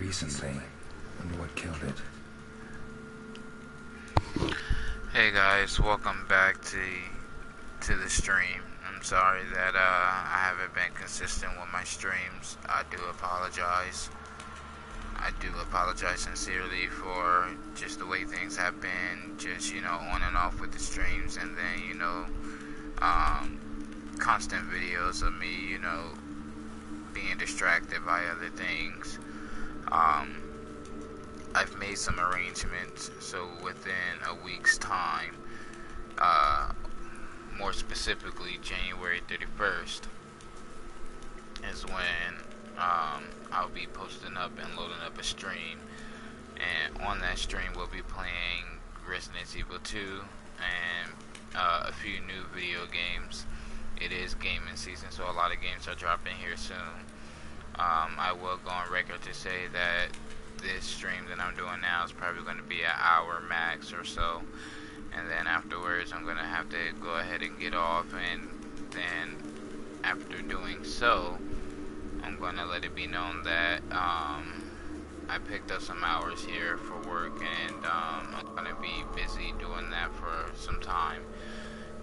recently. Wonder what killed it. Hey guys, welcome back to the stream. I'm sorry that I haven't been consistent with my streams. I do apologize. I do apologize sincerely for just the way things have been, just on and off with the streams, and then constant videos of me, being distracted by other things. I've made some arrangements, so within a week's time, more specifically January 31st, is when I'll be posting up and loading up a stream, and on that stream we'll be playing Resident Evil 2 and a few new video games. It is gaming season, so a lot of games are dropping here soon. I will go on record to say that this stream that I'm doing now is probably going to be an hour max or so, and then afterwards I'm going to have to go ahead and get off, and then after doing so, I'm going to let it be known that I picked up some hours here for work, and I'm going to be busy doing that for some time,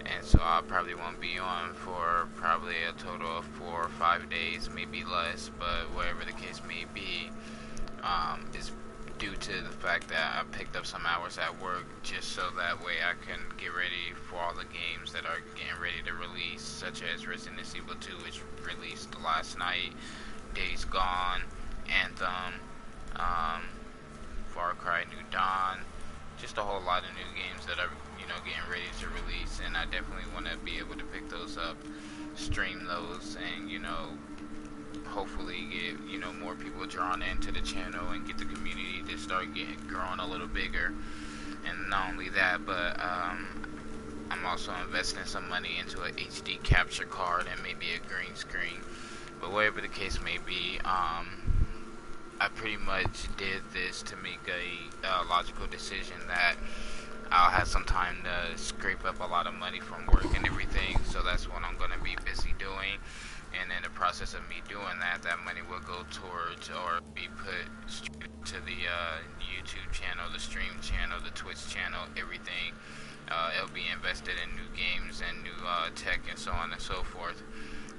and so I probably won't be on for probably a total of 4 or 5 days, maybe less, but whatever the case may be, is due to the fact that I picked up some hours at work just so that way I can get ready for all the games that are getting ready to release, such as Resident Evil 2, which released last night, Days Gone, Anthem, Far Cry New Dawn, just a whole lot of new games that are getting ready to release, and I definitely want to be able to pick those up, stream those, and hopefully get more people drawn into the channel and get the community to start growing a little bigger. And not only that, but I'm also investing some money into a HD capture card and maybe a green screen. But whatever the case may be, I pretty much did this to make a logical decision that I'll have some time to scrape up a lot of money from work and everything, so that's what I'm going to be busy doing. And in the process of me doing that, that money will go towards or be put straight to the YouTube channel, the stream channel, the Twitch channel, everything. It'll be invested in new games and new tech and so on and so forth.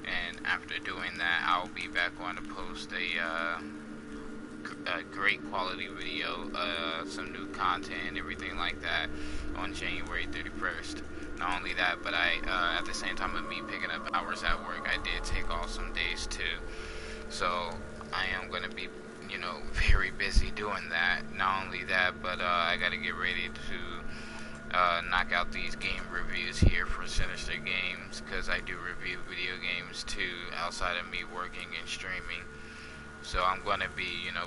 And after doing that, I'll be back on to post a great quality video, some new content and everything like that on January 31st. Not only that, but at the same time of me picking up hours at work, I did take off some days too. So I am going to be, very busy doing that. Not only that, but I got to get ready to knock out these game reviews here for Sinister Games, because I do review video games too outside of me working and streaming. So I'm going to be,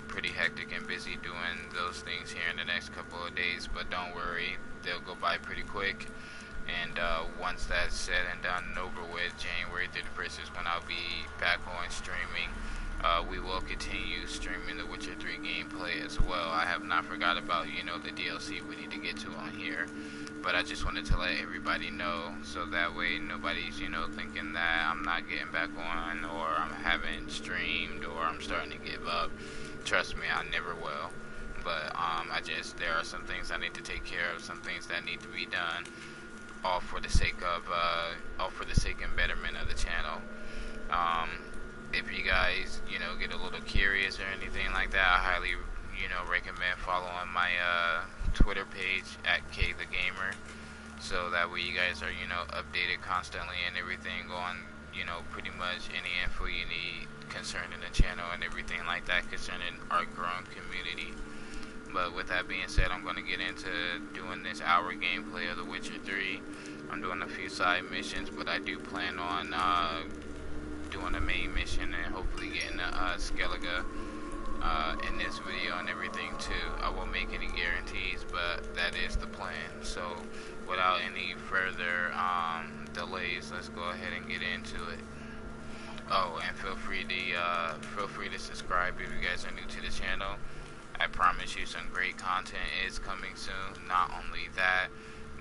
pretty hectic and busy doing those things here in the next couple of days, but don't worry, they'll go by pretty quick. And once that's said and done and over with, January 31st is when I'll be back on streaming. We will continue streaming the Witcher 3 gameplay as well. I have not forgot about, the DLC we need to get to on here. But I just wanted to let everybody know, so that way nobody's, thinking that I'm not getting back on, or I'm haven't streamed, or I'm starting to give up. Trust me, I never will. But there are some things I need to take care of, some things that need to be done, all for the sake and betterment of the channel. If you guys, get a little curious or anything like that, I highly, recommend following my Twitter page at KTheGamer, so that way you guys are, updated constantly and everything on, pretty much any info you need concerning the channel and everything like that concerning our growing community. But with that being said, I'm going to get into doing this hour gameplay of The Witcher 3. I'm doing a few side missions, but I do plan on doing a main mission and hopefully getting a Skellige in this video and everything too. I won't make any guarantees, but that is the plan. So without any further delays, let's go ahead and get into it. Oh, and feel free to subscribe if you guys are new to the channel. I promise you some great content is coming soon. Not only that,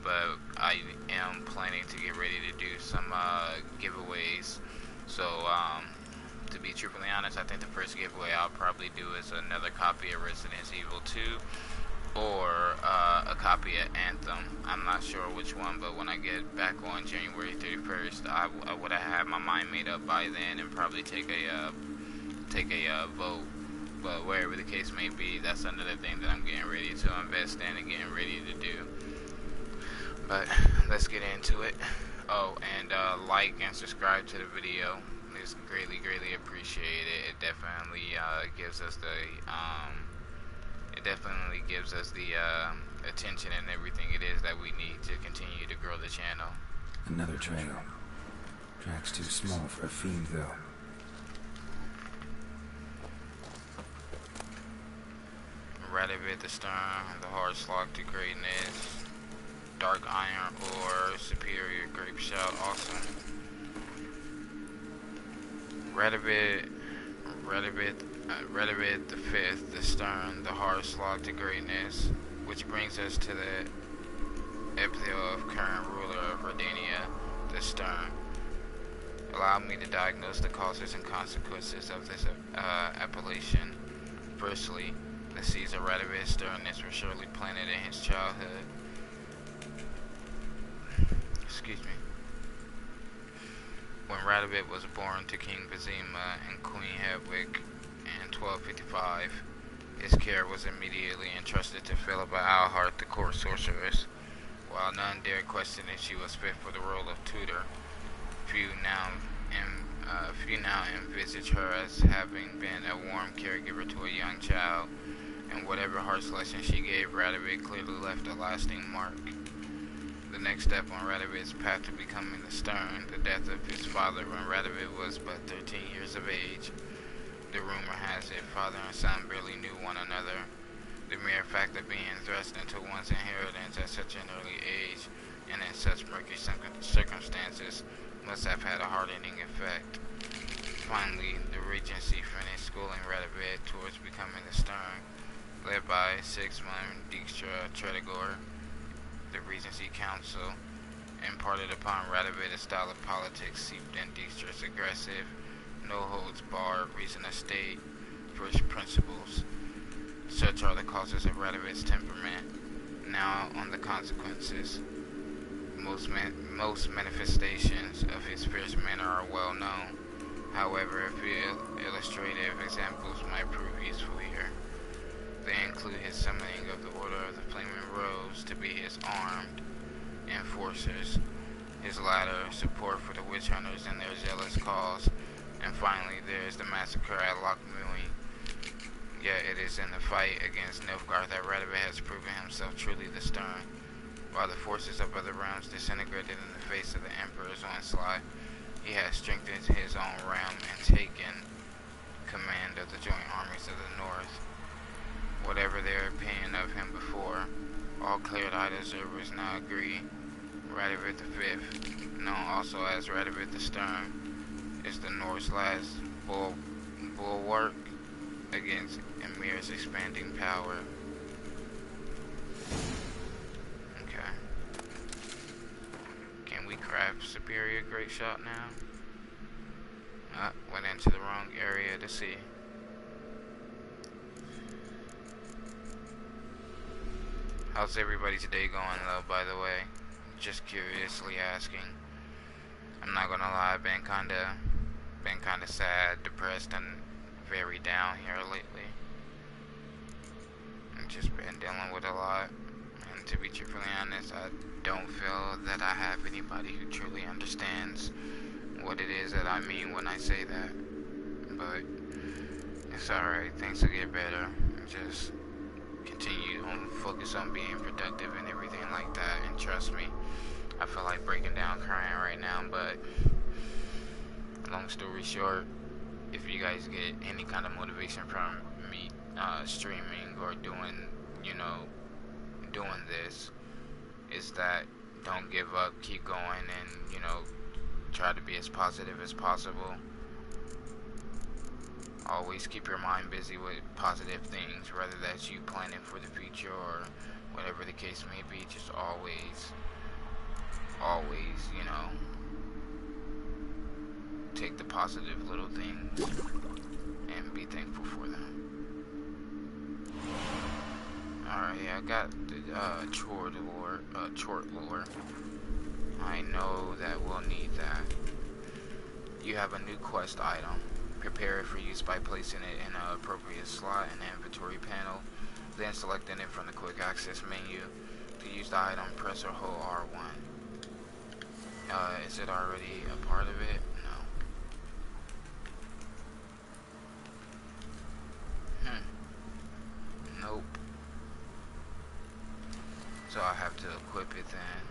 but I am planning to get ready to do some giveaways. So to be truthfully honest, I think the first giveaway I'll probably do is another copy copy of Resident Evil 2 or a copy of Anthem. I'm not sure which one, but when I get back on January 31st, I would have had my mind made up by then and probably take a vote. But wherever the case may be, that's another thing that I'm getting ready to invest in and getting ready to do. But let's get into it. Oh, and like and subscribe to the video. It's greatly appreciated. It definitely gives us the attention and everything it is that we need to continue to grow the channel. Another trail. Track's too small for a fiend, though. Radivit the Stern, the hard slog to greatness, dark iron ore, superior grape shot, awesome. Radivit the Fifth, the Stern, the hard slog to greatness, which brings us to the epithet of current ruler of Redania, the Stern. Allow me to diagnose the causes and consequences of this appellation. Firstly, the seeds of Radivit's sternness were surely planted in his childhood. Excuse me. When Radivit was born to King Vizima and Queen Hedwig in 1255, his care was immediately entrusted to Philippa Alhart, the court sorceress. While none dared question that she was fit for the role of tutor, few now envisage her as having been a warm caregiver to a young child, and whatever harsh lesson she gave Radivit clearly left a lasting mark. The next step on Radivit's path to becoming the Stern, the death of his father when Radivit was but 13 years of age. The rumor has it father and son barely knew one another. The mere fact of being thrust into one's inheritance at such an early age and in such murky circumstances must have had a hardening effect. Finally, the Regency finished schooling Radivit towards becoming the Stern, led by Sigismund Dijkstra Tredegor. The Regency Council imparted upon Radivit a style of politics seeped in Dijkstra's aggressive, no-holds-barred reason of state, first principles. Such are the causes of Radivit's temperament. Now on the consequences. Most manifestations of his fierce manner are well known. However, a few illustrative examples might prove useful here. They include his summoning of the Order of the Flaming Rose to be his armed enforcers, his latter support for the witch hunters and their zealous cause, and finally there is the massacre at Loch Muin. Yet it is in the fight against Nilfgaard that Radivit has proven himself truly the Stern. While the forces of other realms disintegrated in the face of the Emperor's onslaught, he has strengthened his own realm and taken command of the joint armies of the North. Whatever their opinion of him before, all clear-eyed observers now agree. Radivit the Fifth, known also as Radivit the Stern, is the North's last bulwark against Emir's expanding power. Okay. Can we craft superior great shot now? Went into the wrong area to see. How's everybody's day going though, by the way? Just curiously asking. I'm not gonna lie, I've been kinda sad, depressed, and very down here lately. I've just been dealing with a lot. And to be truthfully honest, I don't feel that I have anybody who truly understands what it is that I mean when I say that. But it's alright, things will get better. Just continue on focus on being productive and everything like that, and trust me, I feel like breaking down crying right now. But long story short, if you guys get any kind of motivation from me streaming or doing this, is that don't give up, keep going, and try to be as positive as possible. Always keep your mind busy with positive things, whether that's you planning for the future or whatever the case may be. Just always, take the positive little things and be thankful for them. I got the chort lure. I know that we'll need that. You have a new quest item. Prepare it for use by placing it in an appropriate slot in the inventory panel, then selecting it from the quick access menu. To use the item, press or hold R1. Is it already a part of it? No. Nope. So I have to equip it then.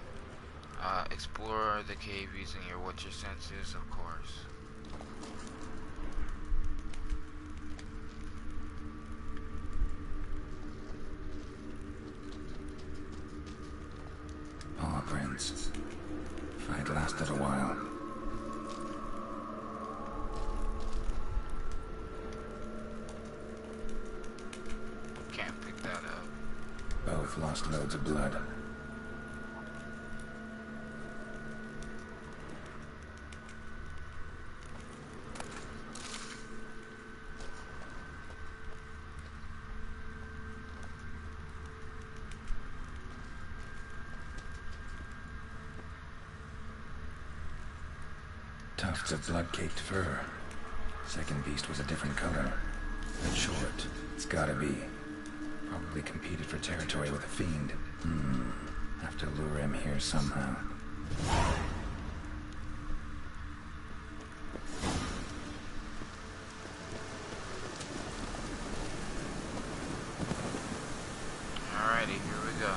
Explore the cave using your Witcher senses, of course. Paw prints. Fight lasted a while. Can't pick that up. Both lost loads of blood. Tufts of blood-caked fur. Second beast was a different color. And short. It's gotta be. Probably competed for territory with a fiend. Have to lure him here somehow. Alrighty, here we go.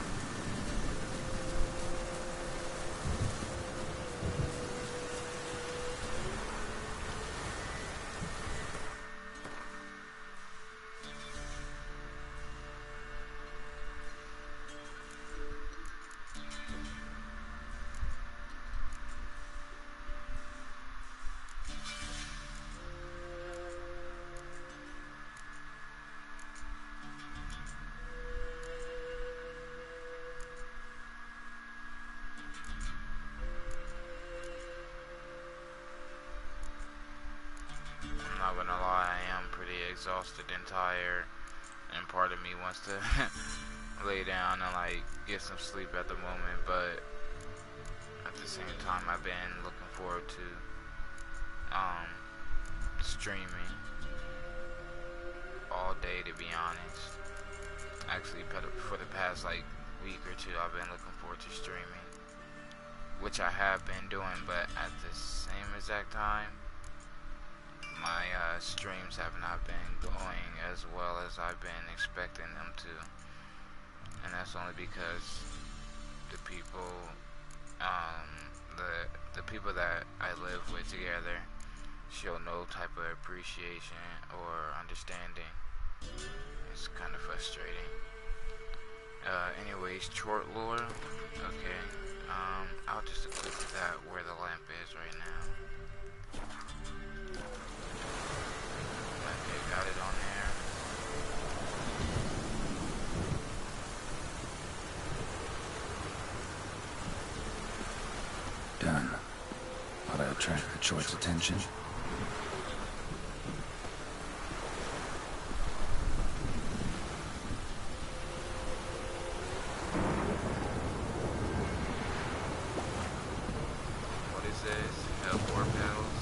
I'm not gonna lie, I am pretty exhausted and tired, and part of me wants to lay down and like get some sleep at the moment, but at the same time I've been looking forward to streaming all day, to be honest. Actually, for the past like week or two I've been looking forward to streaming, which I have been doing, but at the same exact time my streams have not been going as well as I've been expecting them to, and that's only because the people the people that I live with together show no type of appreciation or understanding. It's kind of frustrating. Anyways, chort lure. Okay, I'll just equip that where the lamp is right now. Okay, got it on there. Done. Ought to attract the chort's attention. What is this? Hellbore pills.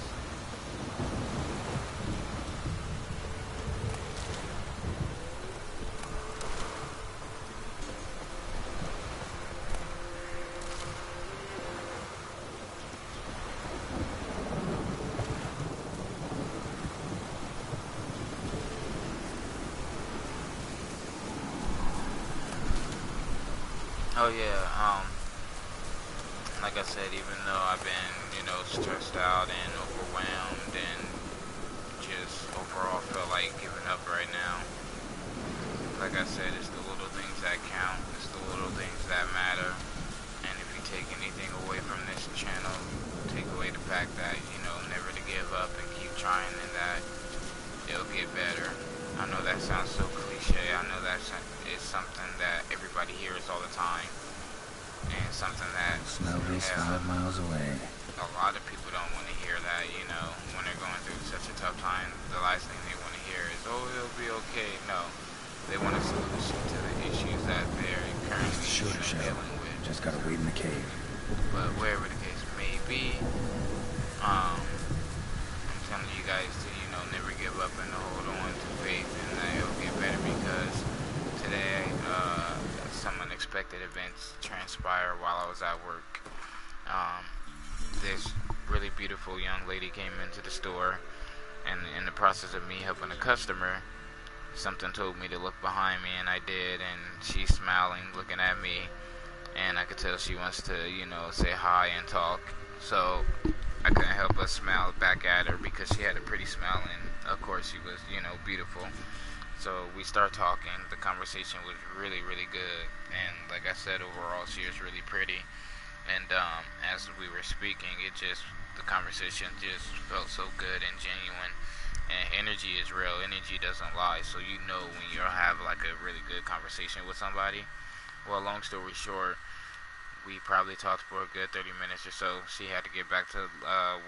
Oh yeah, like I said, even though I've been, stressed out and overwhelmed and just overall feel like giving up right now, like I said, it's the little things that count, it's the little things that matter, and if you take anything away from this channel, take away the fact that, never to give up and keep trying, and that it'll get better. I know that sounds so cliche, I know it's something that everybody hears all the time, and something that Smell this 5 miles away. a lot of people don't want to hear that, when they're going through such a tough time. The last thing they want to hear is, oh, it'll be okay. No, they want a solution to the issues that they're Sure, dealing with. Just gotta wait in the cave. But wherever the case may be, I'm telling you guys to, never give up and to hold on to faith and that it'll get better because today, some unexpected events transpired while I was at work. This really beautiful young lady came into the store, and in the process of me helping a customer, something told me to look behind me, and I did, and she's smiling, looking at me, and I could tell she wants to, say hi and talk. So I couldn't help but smile back at her because she had a pretty smile, and of course she was, beautiful. So we start talking. The conversation was really, really good, and like I said, overall she was really pretty. And as we were speaking, the conversation just felt so good and genuine. And energy is real. Energy doesn't lie. So when you have like a really good conversation with somebody. Well, long story short, we probably talked for a good 30 minutes or so. She had to get back to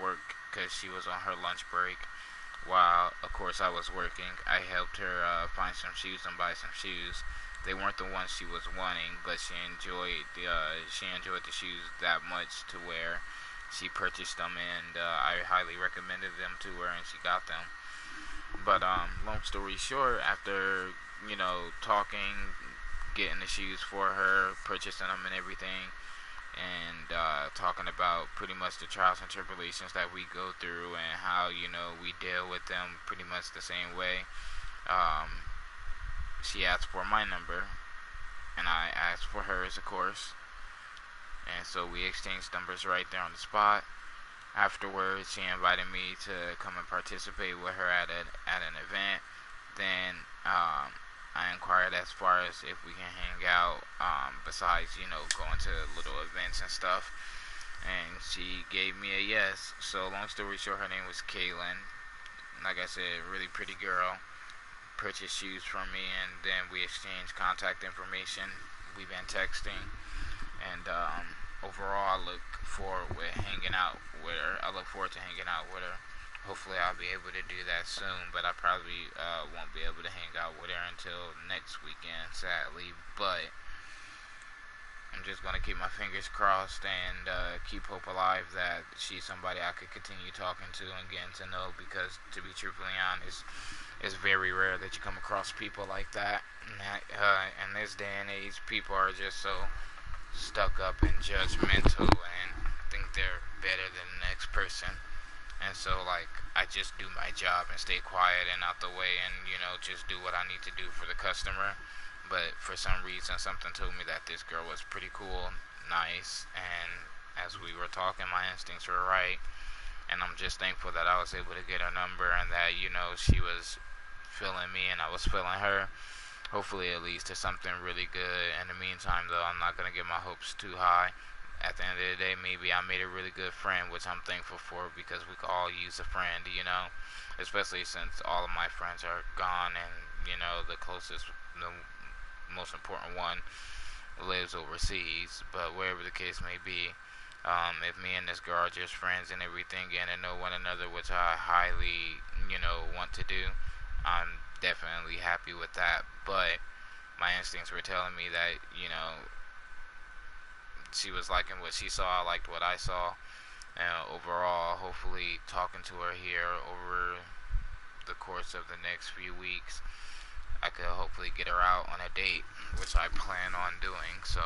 work because she was on her lunch break. While, of course, I was working, I helped her find some shoes and buy some shoes. They weren't the ones she was wanting, but she enjoyed the shoes that much to where she purchased them, and I highly recommended them to her, and she got them. But long story short, after talking, getting the shoes for her, purchasing them and everything, and talking about pretty much the trials and tribulations that we go through and how we deal with them pretty much the same way. She asked for my number, and I asked for hers, of course. And so we exchanged numbers right there on the spot. Afterwards, she invited me to come and participate with her at an event. Then I inquired as far as if we can hang out, besides going to little events and stuff. And she gave me a yes. So long story short, her name was Kaylin. Like I said, really pretty girl. Purchased shoes from me, and then we exchanged contact information. We've been texting, and overall, I look forward to hanging out with her. Hopefully, I'll be able to do that soon, but I probably won't be able to hang out with her until next weekend, sadly. But I'm just gonna keep my fingers crossed and keep hope alive that she's somebody I could continue talking to and getting to know. Because, to be truthfully honest, it's very rare that you come across people like that. In this day and age, people are just so stuck up and judgmental and think they're better than the next person. And so, I just do my job and stay quiet and out the way and, just do what I need to do for the customer. But for some reason, something told me that this girl was pretty cool, nice, and as we were talking, my instincts were right. And I'm just thankful that I was able to get her number and that, she was feeling me and I was feeling her. Hopefully it leads to something really good. In the meantime, though, I'm not going to get my hopes too high. At the end of the day, maybe I made a really good friend, which I'm thankful for because we could all use a friend, especially since all of my friends are gone and, the most important one lives overseas. But wherever the case may be, if me and this girl are just friends and everything, getting to know one another, which I highly, want to do, I'm definitely happy with that. But my instincts were telling me that, she was liking what she saw, I liked what I saw. And overall, hopefully talking to her here over the course of the next few weeks, I could hopefully get her out on a date, which I plan on doing. So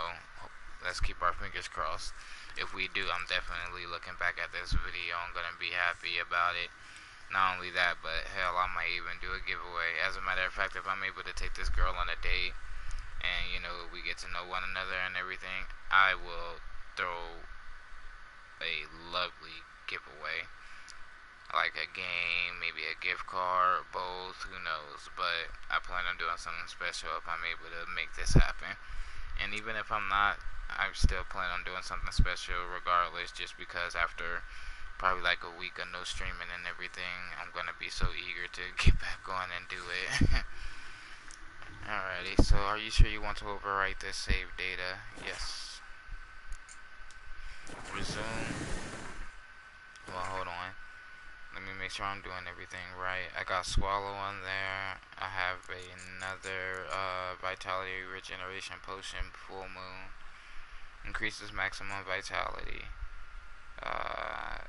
let's keep our fingers crossed. If we do, I'm definitely looking back at this video. I'm going to be happy about it. Not only that, but hell, I might even do a giveaway. As a matter of fact, if I'm able to take this girl on a date and, we get to know one another and everything, I will throw a lovely giveaway. Like a game, maybe a gift card, or both, who knows. But I plan on doing something special if I'm able to make this happen. And even if I'm not, I still plan on doing something special regardless, just because after probably like a week of no streaming and everything, I'm going to be so eager to get back on and do it. Alrighty, so are you sure you want to overwrite this save data? Yes. Resume. Well, hold on. Let me make sure I'm doing everything right. I got Swallow on there. I have another vitality regeneration potion. Full moon increases maximum vitality.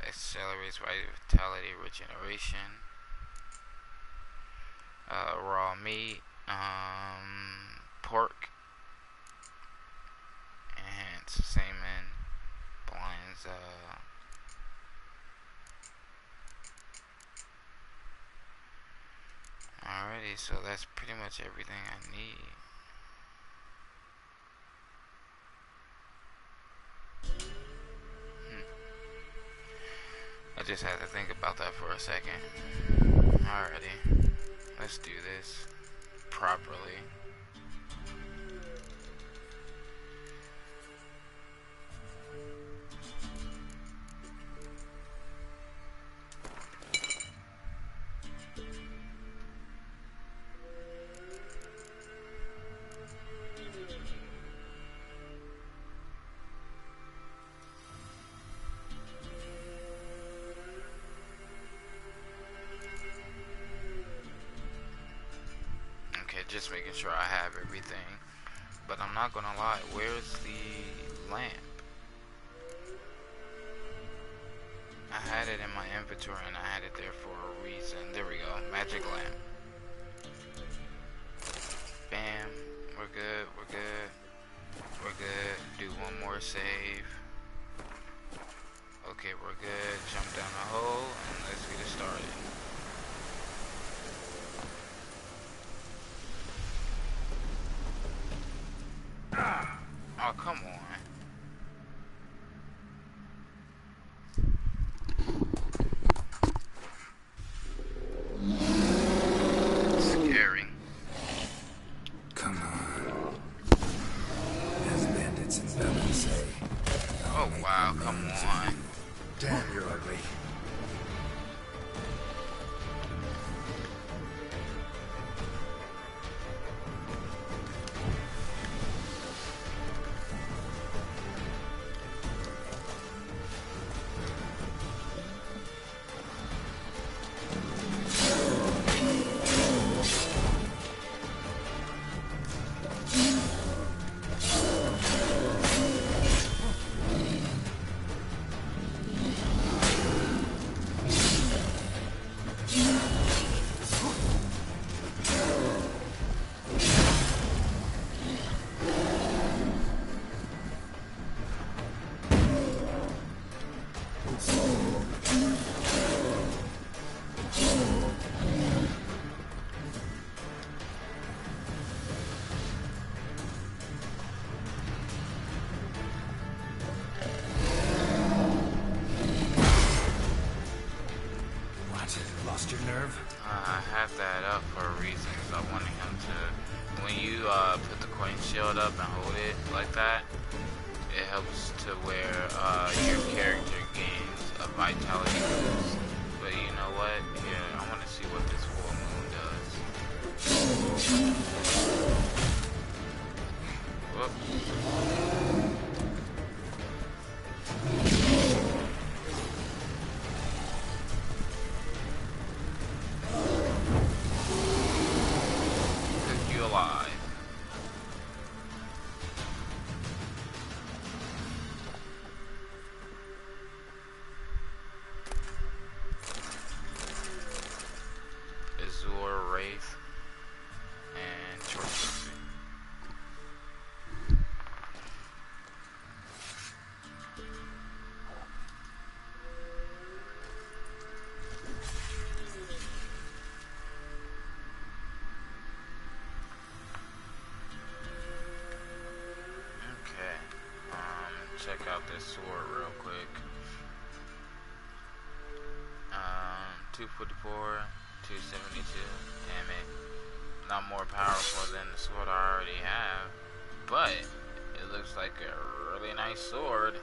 Accelerates vitality regeneration. Raw meat. Pork. Enhance semen. Blinds. Alrighty, so that's pretty much everything I need. I just had to think about that for a second. Alrighty, let's do this properly. Just making sure I have everything, but I'm not gonna lie, where's the lamp? I had it in my inventory and I had it there for a reason. There we go, magic lamp. Bam, we're good, we're good, we're good. Do one more save. Okay, we're good. Jump down the hole and let's get it started. Oh, come on. Scary. Come on. As bandits in Belgium say. Oh, wow, come on. Damn, you're ugly. Lost your nerve? I have that up for a reason, because I wanted him to, when you put the coin shield up and hold it like that, it helps to where your character gains a vitality boost. But you know what? Here, I want to see what this full moon does. Whoop. Check out this sword real quick. 244, 272. Damn it. Not more powerful than the sword I already have. But it looks like a really nice sword.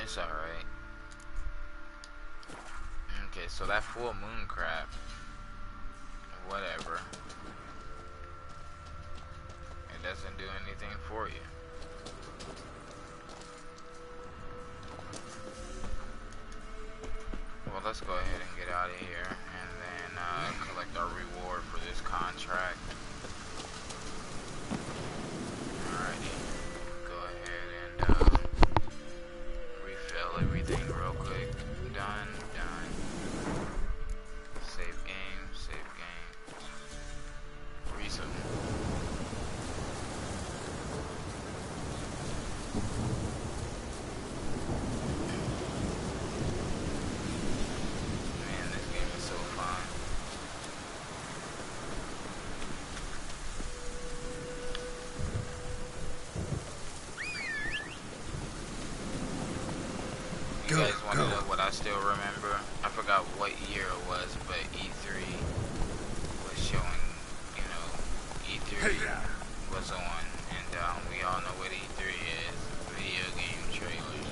It's alright. Okay, so that full moon crap. Whatever. It doesn't do anything for you. let's go ahead and get out of here and then collect our reward for this contract. Alrighty, go ahead and refill everything real quick. Done. Save game. Resume. Man, this game is so fun. You guys want to know what I still remember? I forgot what year it was, but E3 was showing, E3 was on, and we all know what E3 is, video game trailers.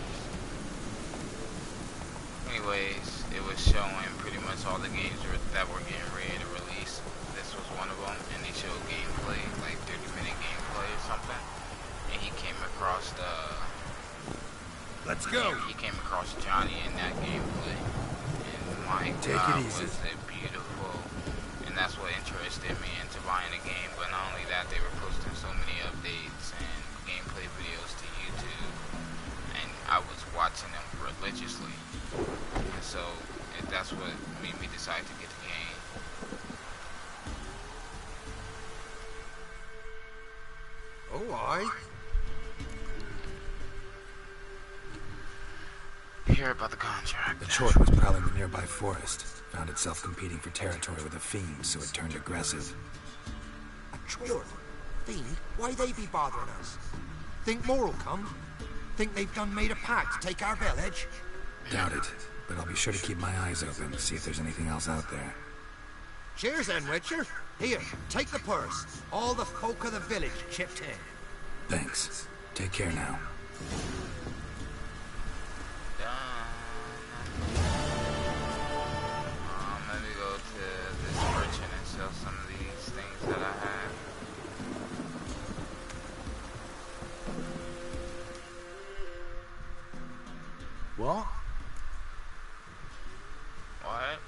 Anyways, it was showing pretty much all the games that were getting ready to release. This was one of them, and they showed gameplay, like 30-minute gameplay or something, and he came across Let's go. He came across Johnny in that gameplay, and my God, was it beautiful. And that's what interested me into buying the game. But not only that, they were posting so many updates and gameplay videos to YouTube, and I was watching them religiously. And so that's what made me decide to get the game. Oh, aye. Hear about the contract. The Chort was prowling the nearby forest, found itself competing for territory with a fiend, so it turned aggressive. A Chort? Fiend? Why they be bothering us? Think more will come? Think they've done made a pact to take our village? Doubt it, but I'll be sure to keep my eyes open, see if there's anything else out there. Cheers then, Witcher. Here, take the purse. All the folk of the village chipped in. Thanks. Take care now. Let me go to this merchant and sell some of these things that I have. What? What?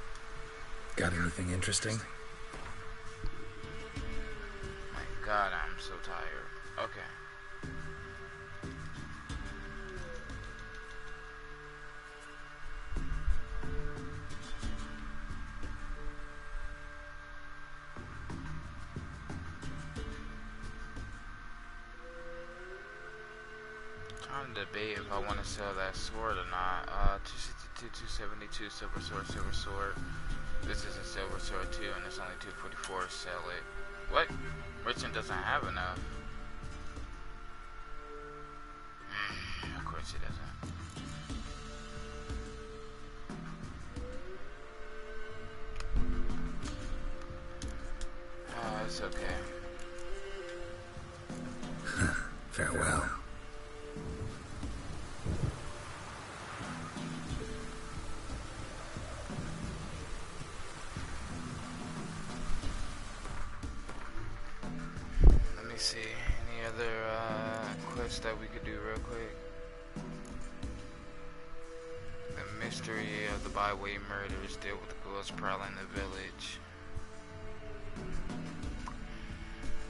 Got anything interesting? My God, I'm so tired. Okay. Trying to debate if I want to sell that sword or not. 262, 272, silver sword. This is a silver sword too, and it's only 244. Sell it. What? Merchant doesn't have enough. Of course he doesn't. It's okay. Farewell. Let me see. Any other quests that we could do real quick? The mystery of the byway murders. Deal with the ghouls prowling the village.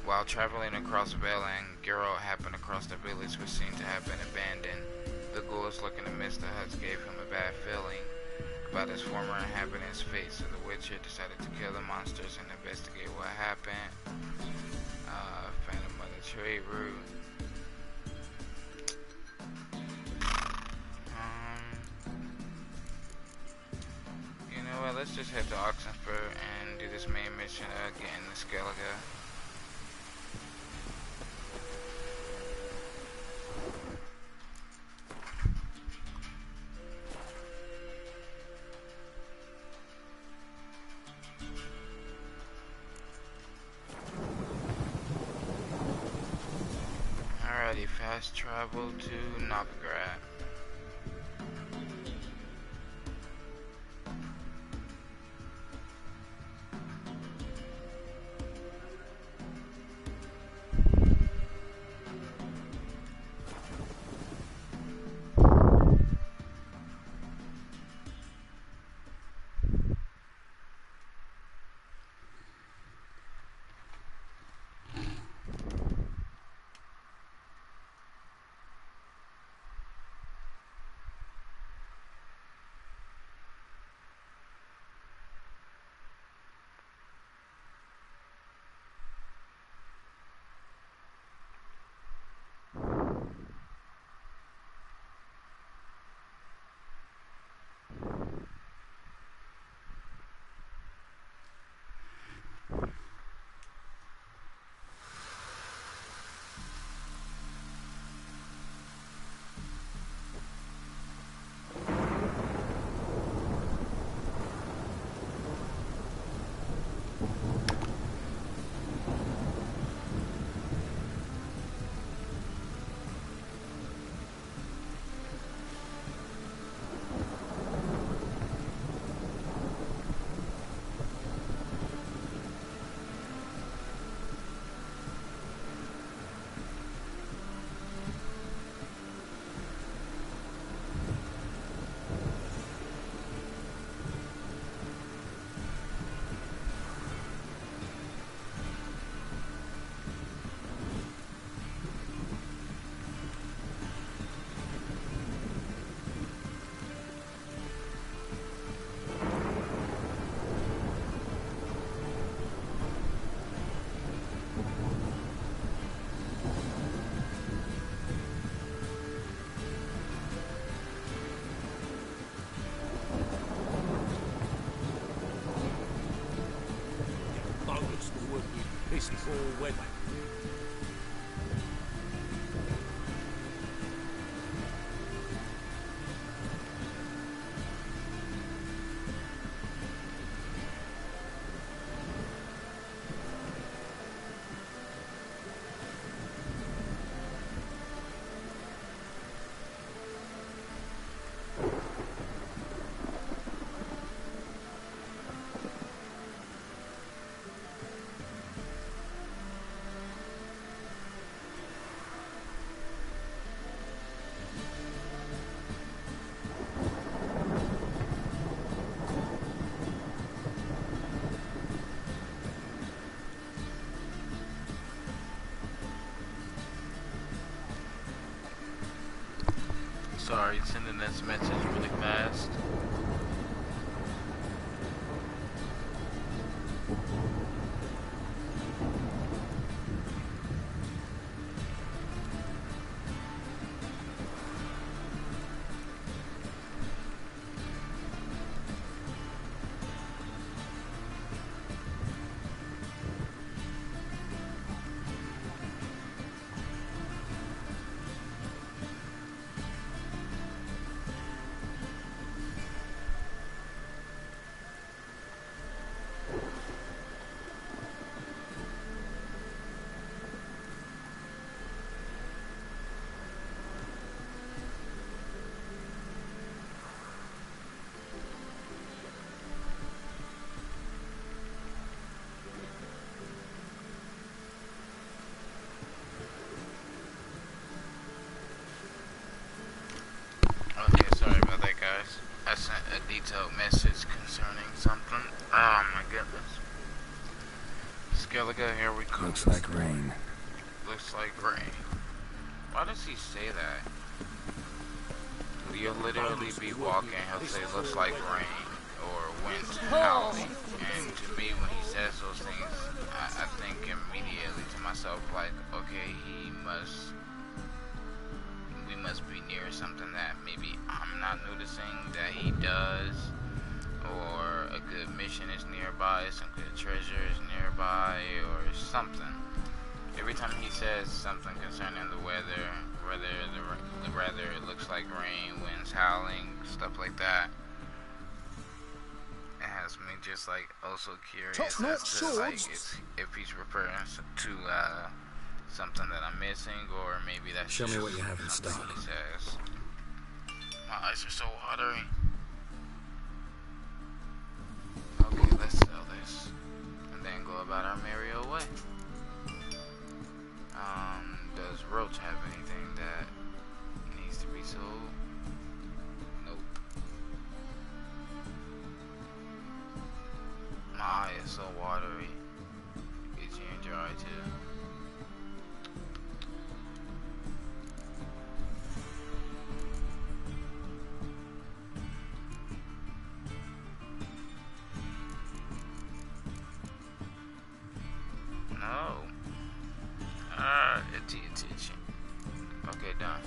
While traveling across Velen, Geralt happened across the village which seemed to have been abandoned. The ghouls looking amidst the huts gave him a bad feeling about his former inhabitant's fate, so the Witcher decided to kill the monsters and investigate what happened. Phantom of the trade route. You know what, let's just head to Oxenfurt and do this main mission of getting the Skellige. Alrighty, fast travel to Novigrad. this before when... Sorry, sending this message really fast. I sent a detailed message concerning something. Oh my goodness. Skellige, here we go. Looks like rain. Looks like rain. Why does he say that? You'll literally be walking, he'll say, looks like rain, or wind howling. And to me, when he says those things, I think immediately to myself, like, okay, we must be near something that maybe I'm not noticing that he does, or a good mission is nearby, some good treasure is nearby, or something. Every time he says something concerning the weather, whether it looks like rain, winds howling, stuff like that, it has me just like also curious as to like if he's referring to something that I'm missing, or maybe that's Show just me what you have in stock. he says. My eyes are so watery. Okay, let's sell this and then go about our merry old way. Does Roach have anything that needs to be sold? Nope. My eye is so watery. Itchy and dry too. No. Itchy. Okay, done.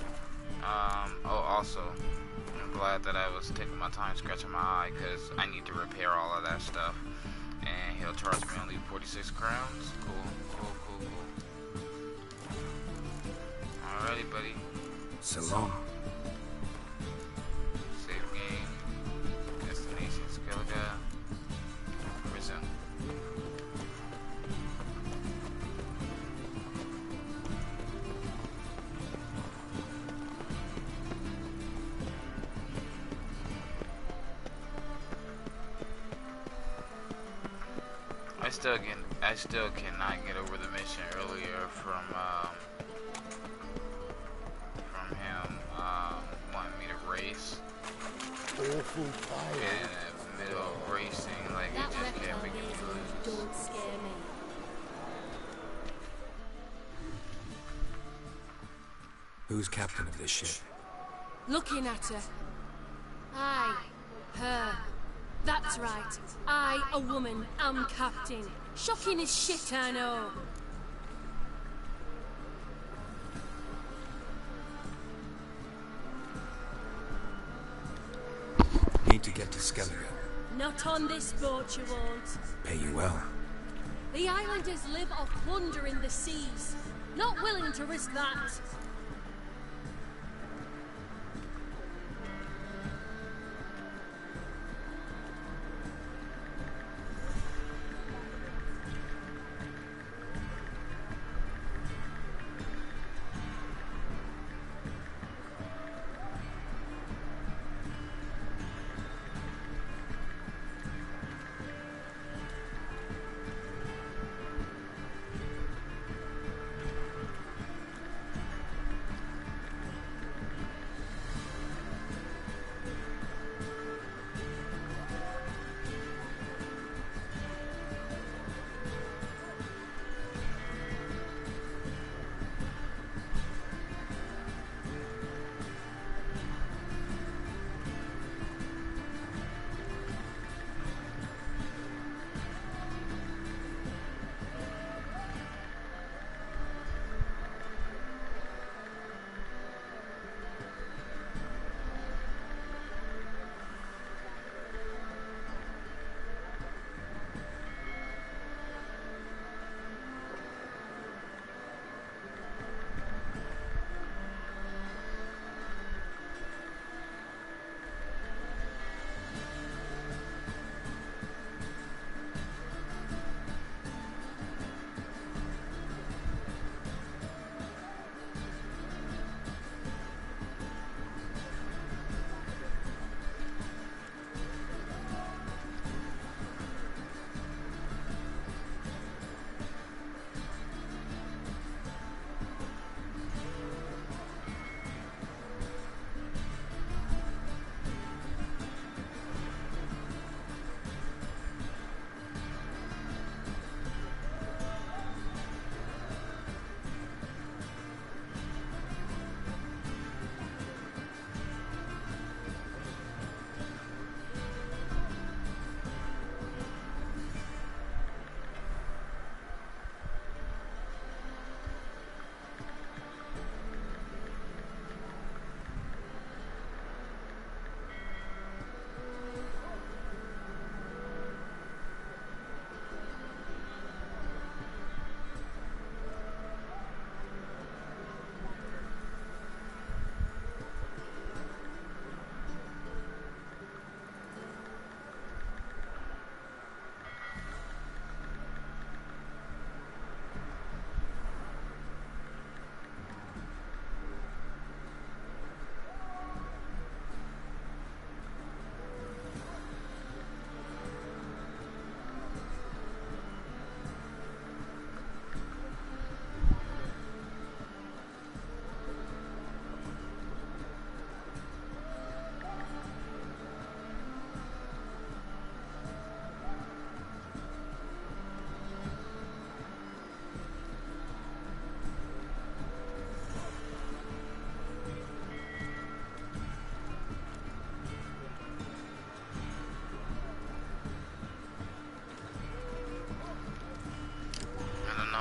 Oh, also, I'm glad that I was taking my time scratching my eye, because I need to repair all of that stuff. And he'll charge me only 46 crowns. Cool. Alrighty, buddy. So long. Save game. Destination Skellige. Resume. I still cannot get over the mission earlier from him wanting me to race. Awful fire. In the middle of racing, like it just kept me confused. Don't scare me. Who's captain of this ship? Looking at her. Aye, her. That's right. I, a woman, am captain. Shocking as shit, I know. Need to get to Skellige. Not on this boat, you won't. Pay you well. The islanders live off plundering the seas. Not willing to risk that.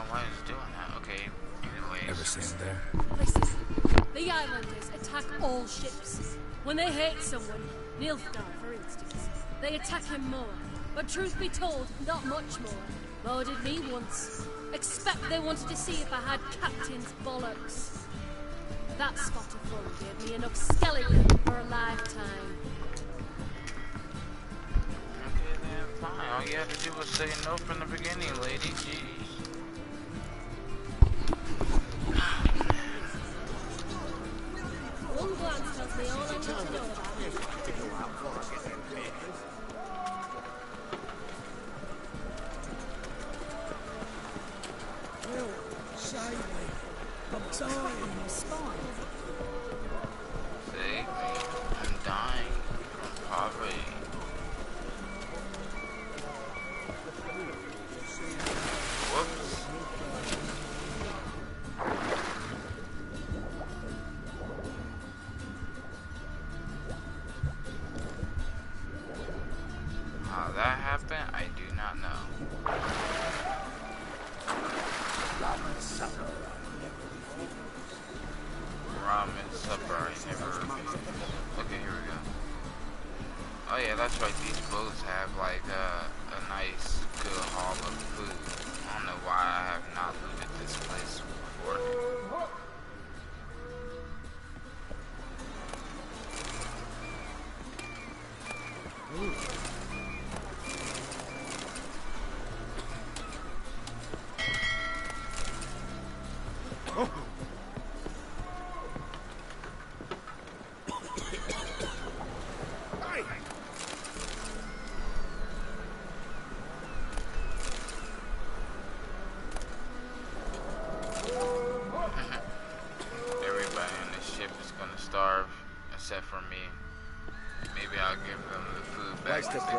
Why is it doing that? Okay, anyways. Ever seen there? Listen, the islanders attack all ships. When they hate someone, Nilfgaard for instance, they attack him more. But truth be told, not much more. Murdered me once. Expect they wanted to see if I had captain's bollocks. That spot of fun gave me enough skeleton for a lifetime. Okay then, fine. All you had to do was say no from the beginning, lady. Jeez. One glance tells me all I need to know about you. Save me. I'm dying. My spine. Save me. I'm dying from poverty. Whoops. How that happened, I do not know. Ramen supper I never refused. Okay, here we go. Oh yeah, that's right, these boats have like a nice good haul of food.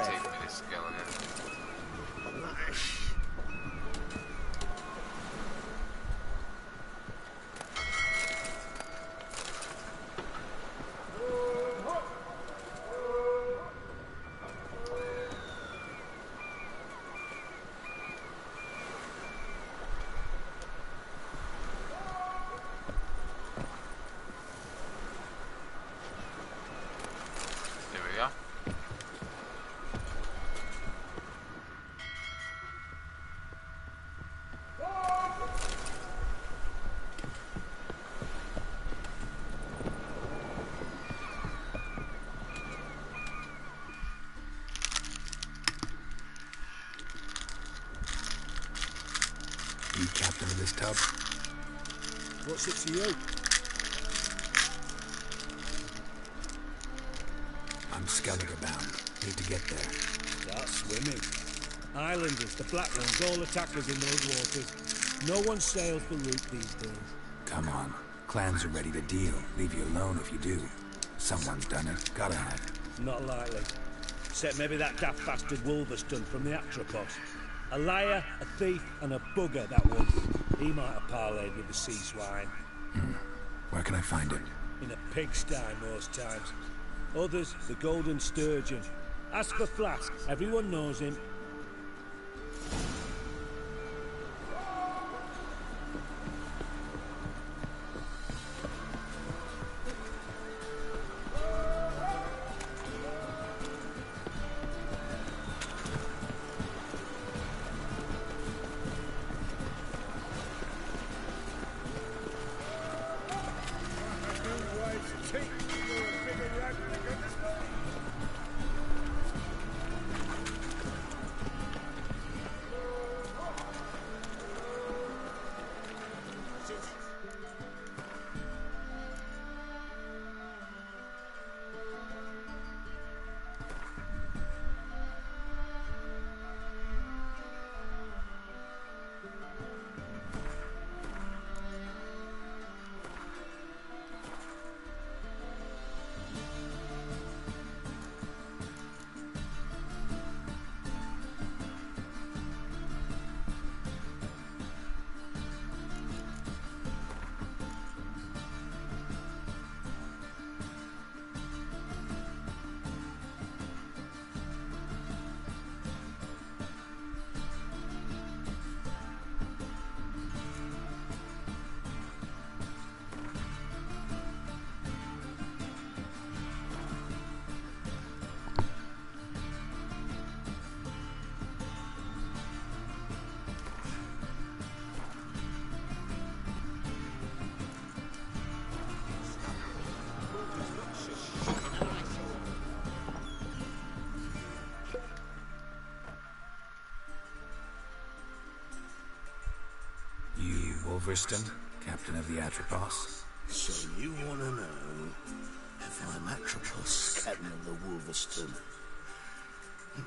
take me to Skellige. There we go. You captain of this tub? What's it to you? I'm Skellige bound. Need to get there. Start swimming. Islanders, the Black Ones, all attackers in those waters. No one sails the route these days. Come on. Clans are ready to deal. Leave you alone if you do. Someone's done it. Gotta have. Not likely. Except maybe that daft bastard Wolverston from the Atropos. A liar, a thief, and a bugger, that one. He might have parlayed with the sea swine. Where can I find him? In a pigsty most times. Others, the Golden Sturgeon. Ask for Flask. Everyone knows him. Wolverston, captain of the Atropos. So you want to know if I'm Atropos, captain of the Wolverston?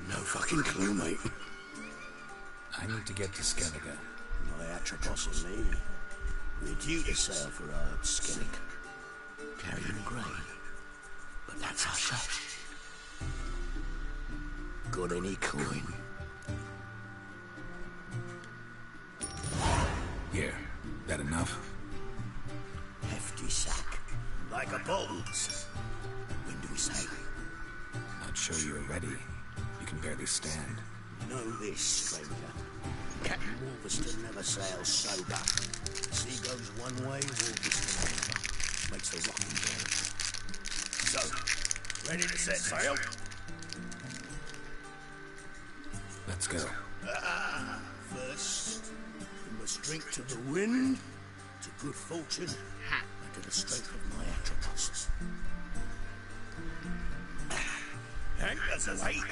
No fucking clue, mate. I need to get to Skellige. My Atropos and me, we're due to sail for Ard Skellig, carrying grain. But that's our shot. Got any coin? Here. That enough? Hefty sack, like a boat's. When do we sail? Not sure you're ready. You can barely stand. Know this, stranger. Captain Wolverston never sails sober. Sea goes one way, Wolverston another. Makes the rocking chair. So, ready to set sail? Let's go. First, we must drink to the wind, to good fortune, and to the strength of my Atropos. Anchors away!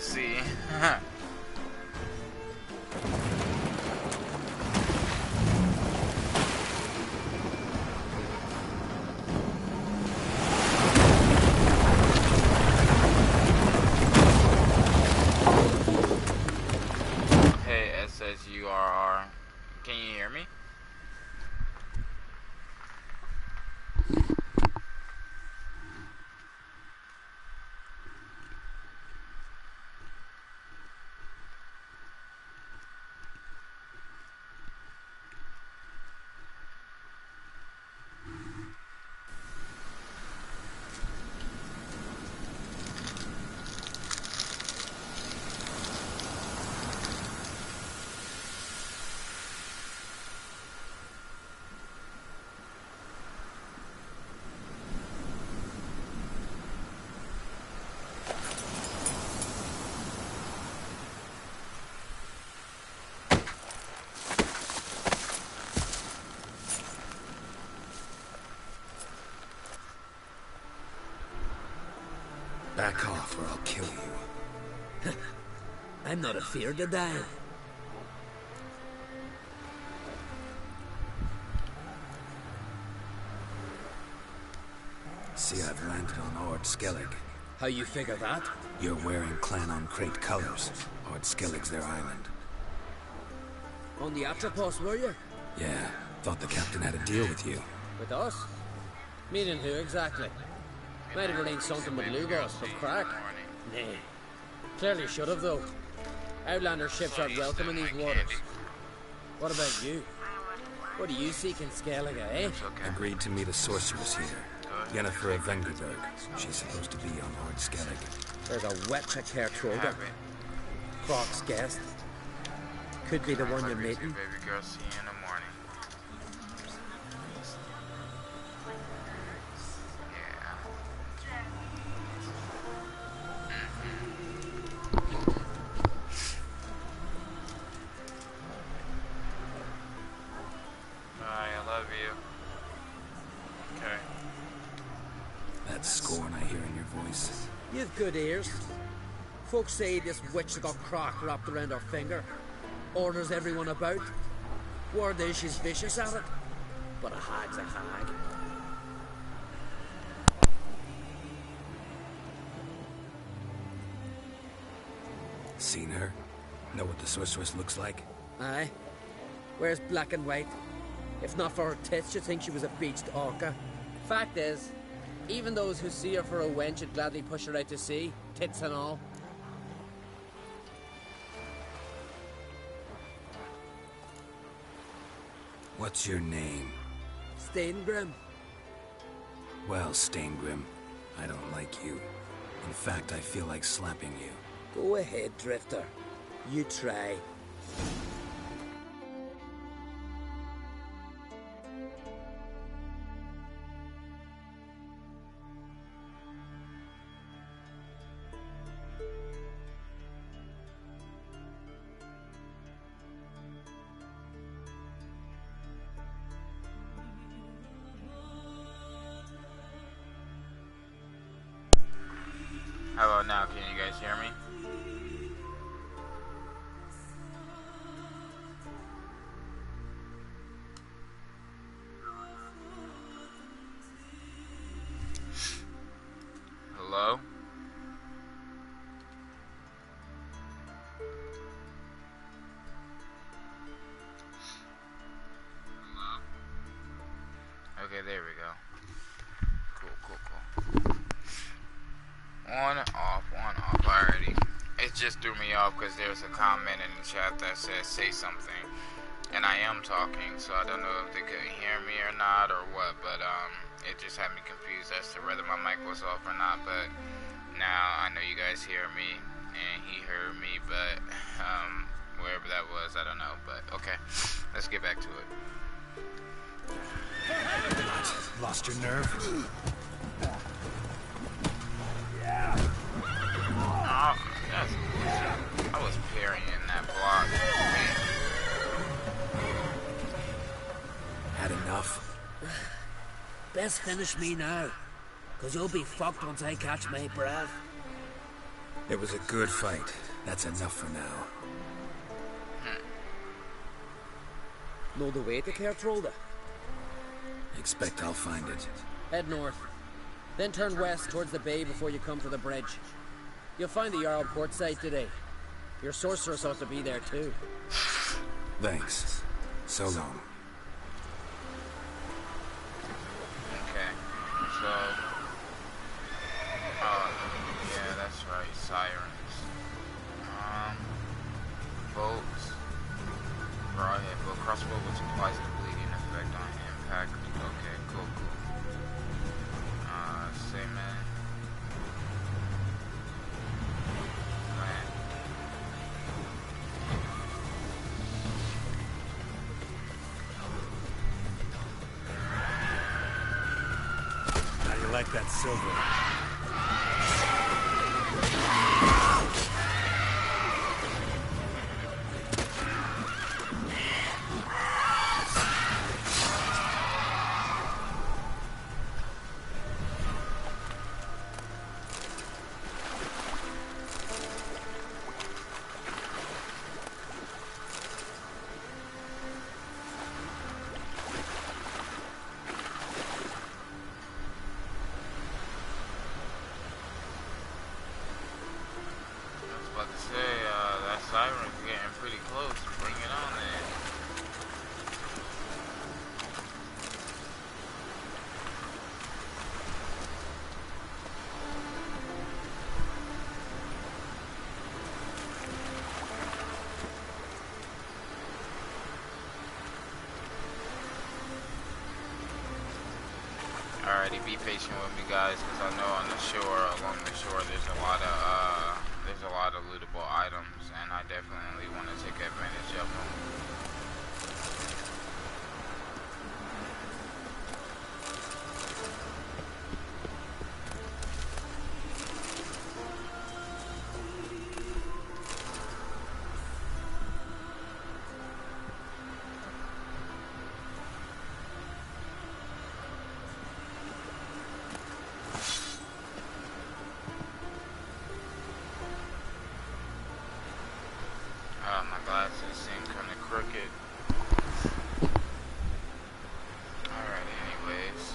see. Hey, SSURR. Can you hear me? Back off or I'll kill you. I'm not afeard to die. See, I've landed on Ord Skellig. How you figure that? You're wearing Clan on Crate colors. Ord Skellig's their island. On the Atropos, were you? Yeah, thought the captain had a deal with you. With us? Meaning who exactly? Might have arranged something with Lugos for crack. Nah. Clearly should have, though. Outlander ships aren't welcome in these waters. What about you? What do you seek in Skellig, eh? Agreed to meet a sorceress here. Yennefer of Vengerberg. She's supposed to be on Ord Skellig. There's a wet Kerr Troga. Croc's guest. Could be the one you're meeting. Baby girl, see you in the morning. I love you. Okay. That scorn I hear in your voice. You've good ears. Folks say this witch got Croc wrapped around her finger. Orders everyone about. Word is she's vicious at it. But a hag's a hag. Seen her? Know what the sorceress looks like? Aye. Wears black and white. If not for her tits, you'd think she was a beached orca. Fact is, even those who see her for a wench would gladly push her out to sea, tits and all. What's your name? Steingrim. Well, Steingrim, I don't like you. In fact, I feel like slapping you. Go ahead, Drifter. You try. How about now? Can you guys hear me? Hello? Hello? Okay, there we go. Cool. On, off, alrighty. It just threw me off because there's a comment in the chat that says say something. And I am talking, so I don't know if they couldn't hear me or not or what, but it just had me confused as to whether my mic was off or not. But now I know you guys hear me and he heard me, but wherever that was, I don't know. But okay, let's get back to it. Lost your nerve? Oh, I was parrying that block. Had enough? Best finish me now, 'cause you'll be fucked once I catch my breath. It was a good fight. That's enough for now. Know the way to Kertrolda? Expect I'll find it. Head north. Then turn west towards the bay before you come to the bridge. You'll find the Jarl port site today. Your sorceress ought to be there too. Thanks. So long. Okay, so... yeah, that's right, sirens. Bolts. Broadhead bow. Crossbow which applies the bleeding effect on impact. Okay, cool. Seaman. Land. How you like that silver? About to say, that siren's getting pretty close. Bring it on then. Alrighty, be patient with me, guys, because I know on the shore, along the shore, there's a lot of lootable items, and I definitely want to take advantage of them. My glasses seem kind of crooked. Alright, anyways.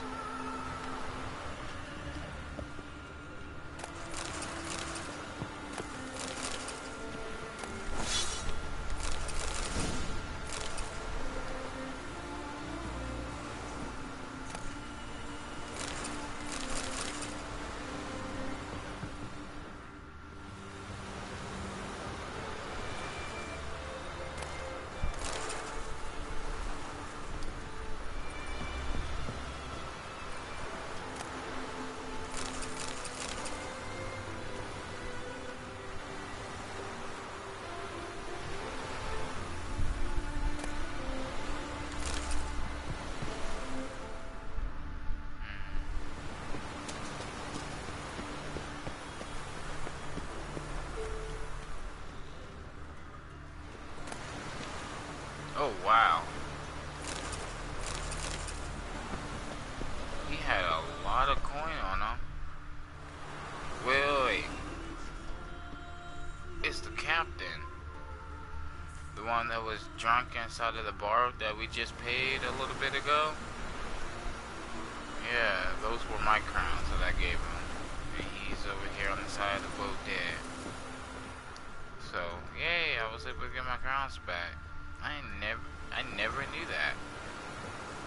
Oh, wow. He had a lot of coin on him. Wait. It's the captain. The one that was drunk inside of the bar that we just paid a little bit ago. Yeah, those were my crowns that I gave him. And he's over here on the side of the boat dead. So, yay, I was able to get my crowns back. I never knew that.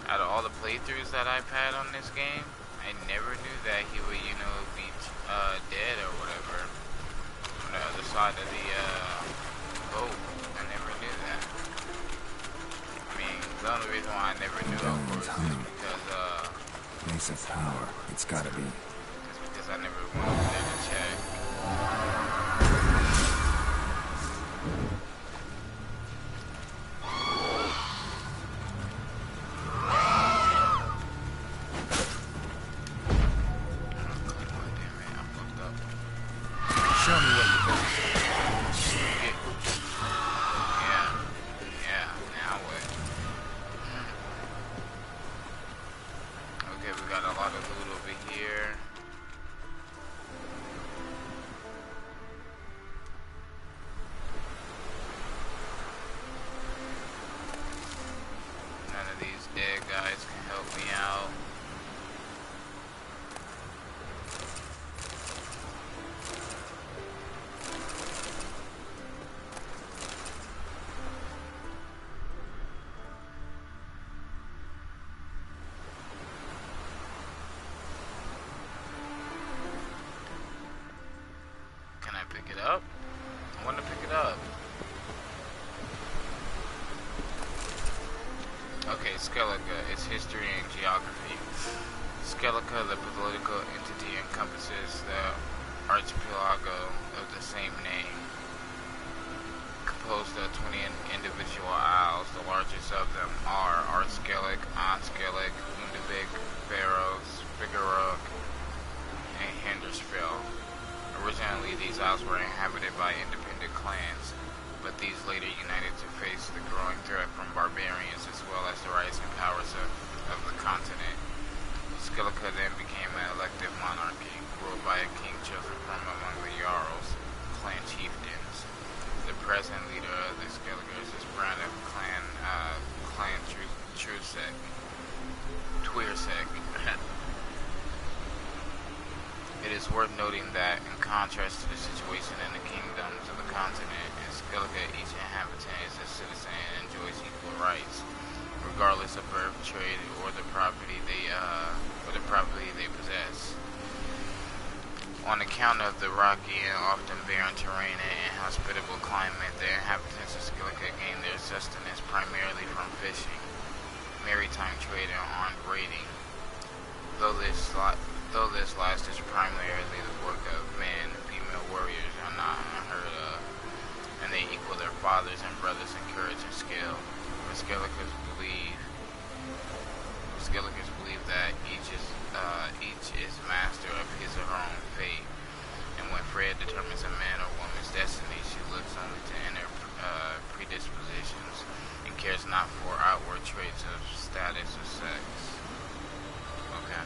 Out of all the playthroughs that I've had on this game, I never knew that he would, be dead or whatever. On the other side of the boat. I never knew that. I mean, the only reason why I never knew, of course, is because, Place of power. It's gotta be. it's because I never went over there to check. Show me what you got. Yeah, now what? Okay, we got a lot of loot over here. Skellige, its history and geography. Skellige, the political entity, encompasses the archipelago of the same name, composed of 20 individual isles. The largest of them are Artskellig, Onskellig, Lundevik, Faroes, Figueroa, and Hendersfell. Originally, these isles were inhabited by independent clans, but these later united to face the growing threat from barbarians as well as the rising powers of the continent. Skellige then became an elective monarchy, ruled by a king chosen from among the Jarls, clan chieftains. The present leader of the Skelligers is Brandon Clan Twirsek. It is worth noting that, in contrast to the situation in the kingdoms of the continent, in Skellige each inhabitant is a citizen and enjoys equal rights, regardless of birth, trade, or the property they possess. On account of the rocky and often barren terrain and inhospitable climate, the inhabitants of Skellige gain their sustenance primarily from fishing, maritime trade, and armed raiding. Though this last is primarily the work of men, female warriors are not unheard of, and they equal their fathers and brothers in courage and skill. But Skelligers believe that each is master of his or her own fate, and when Freya determines a man or woman's destiny, she looks only to inner predispositions and cares not for outward traits of status or sex. Okay.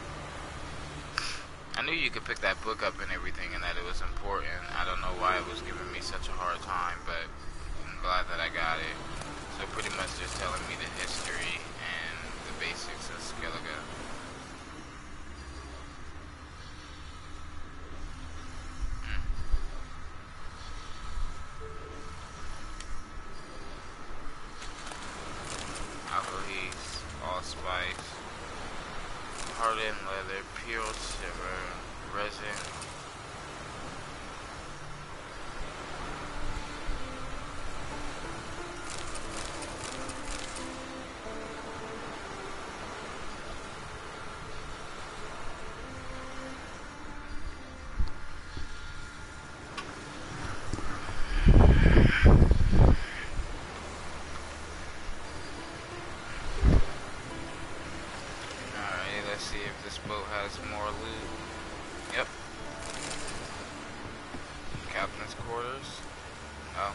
I knew you could pick that book up and everything and that it was important. I don't know why it was giving me such a hard time, but I'm glad that I got it. So pretty much just telling me the history and the basics of Skellige. Alcohols, allspice, hardened leather, pure silver, resin, see if this boat has more loot. Yep. Captain's quarters. No.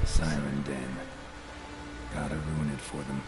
Siren Den. Gotta ruin it for them.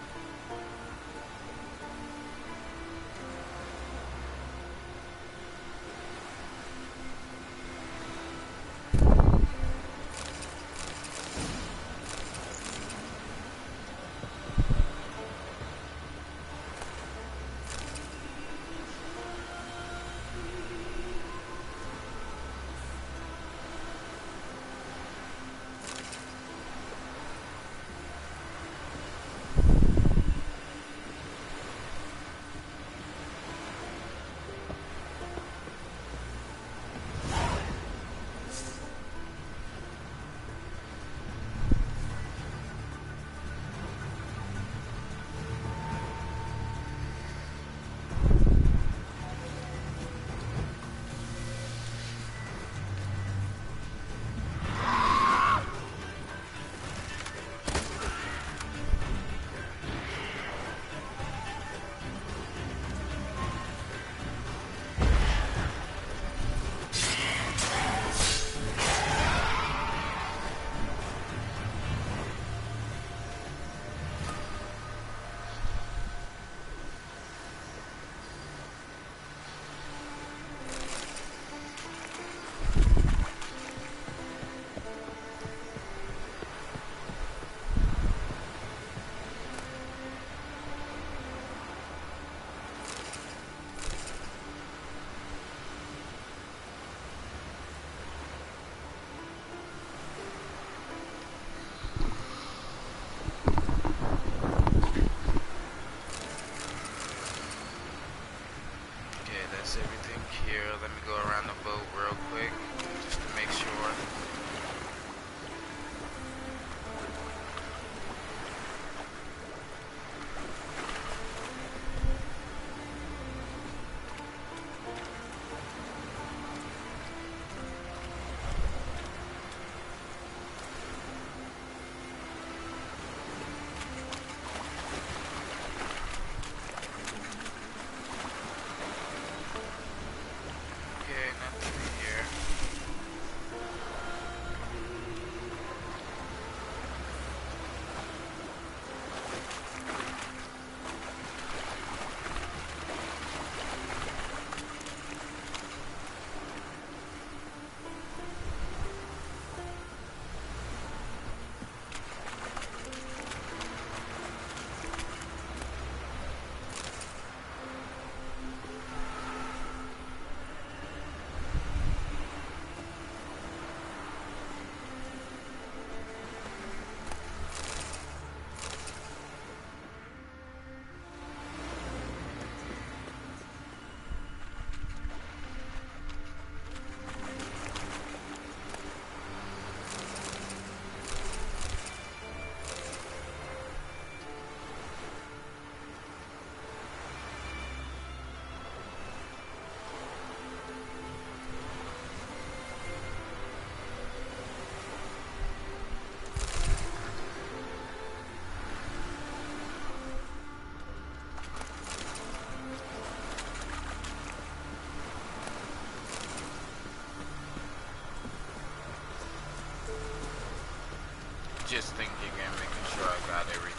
just thinking and making sure I got everything.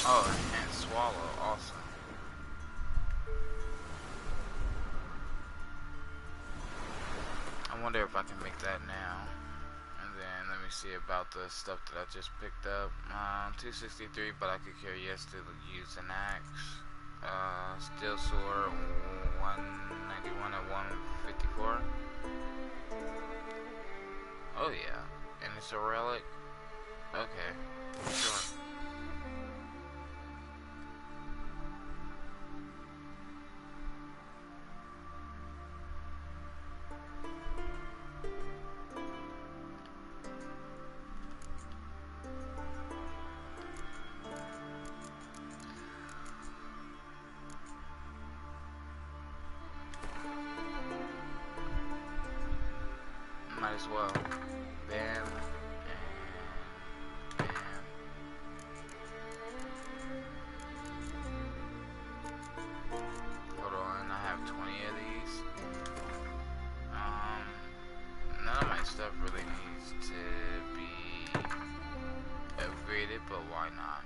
Oh, and swallow, awesome. I wonder if I can make that now. And then let me see about the stuff that I just picked up. 263, but I could carry yes to use an axe. Steel sword, 191 and 154. Oh yeah, and it's a relic. Okay, sure. Might as well. Bam. And bam. Hold on, I have 20 of these. None of my stuff really needs to be upgraded, but why not?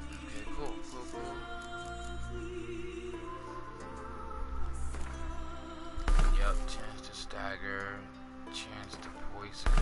Okay, cool. Yep, chance to stagger, chance to poison.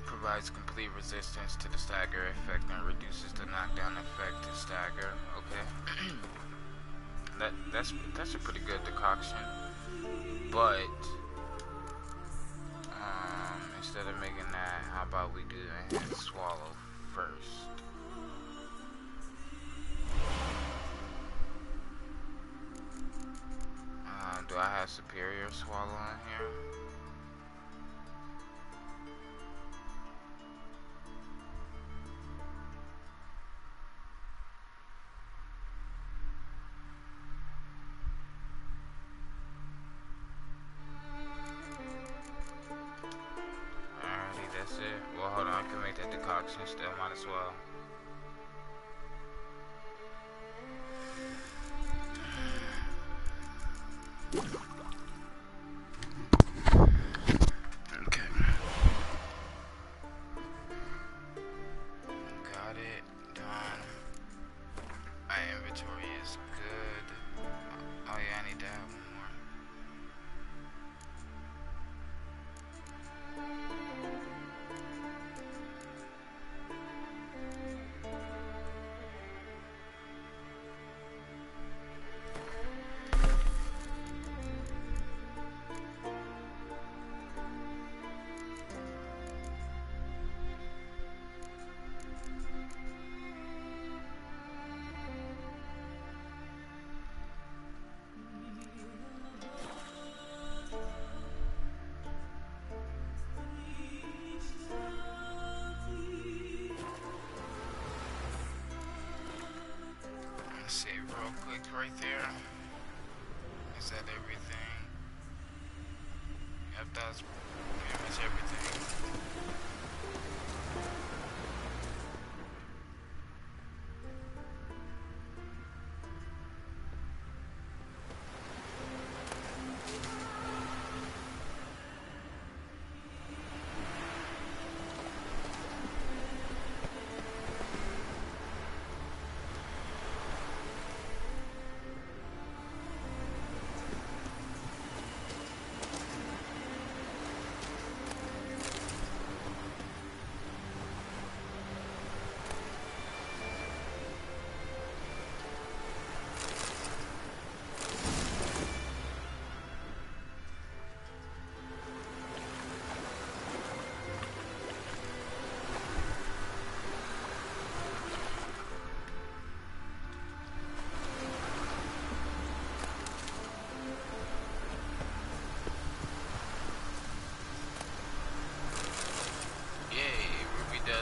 Provides complete resistance to the stagger effect and reduces the knockdown effect to stagger. Okay. that's a pretty good decoction. But instead of making that, how about we do enhanced swallow first? Do I have superior swallow in here? Well, hold on, I can make that decoction still, might as well. Okay. Got it, done. My inventory is good. Oh yeah, I need to have one more. Let's save real quick right there. Is that everything? Yep, that's pretty much everything.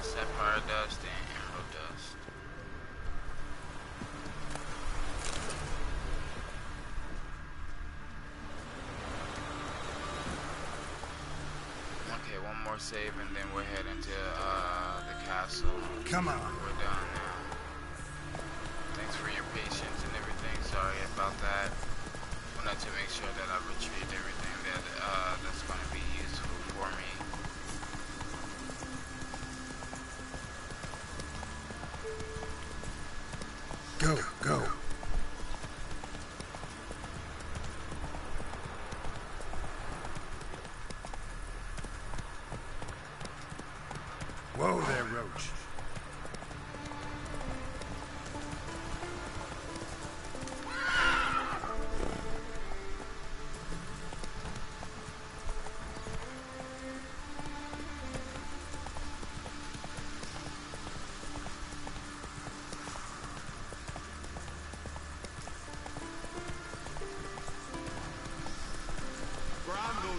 Sapphire dust and emerald dust. Okay, one more save and then we're heading to the castle. Come on. We're done now. Thanks for your patience and everything. Sorry about that. Wanted to make sure that I retrieved everything that's going to be useful for me. Go, go. Whoa there, Roach.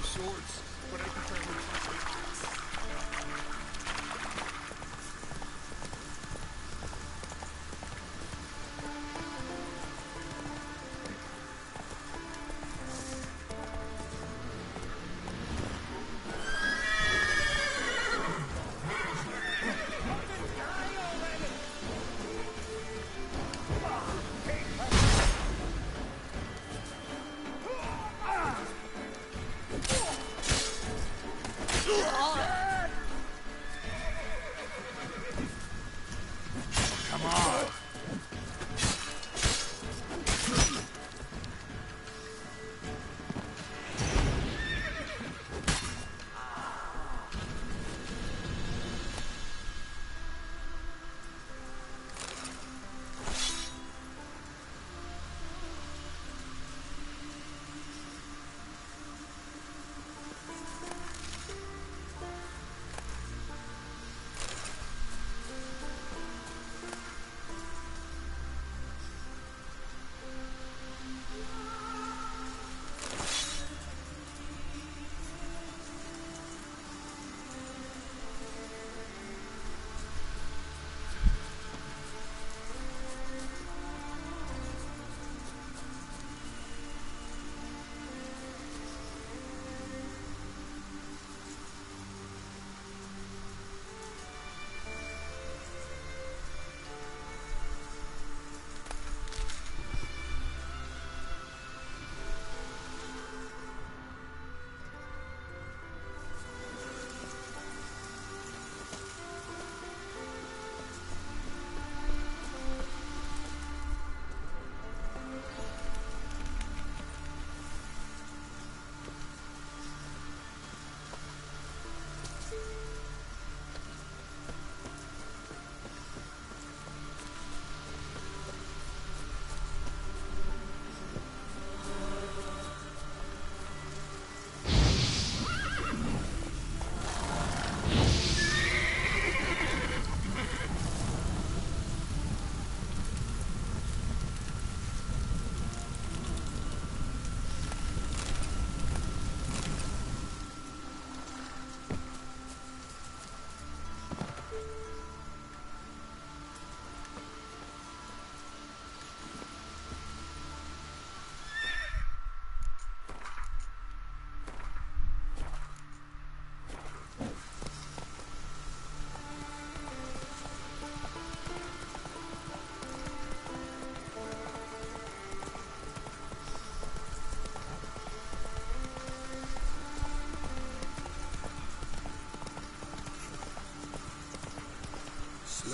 Swords, but I prefer to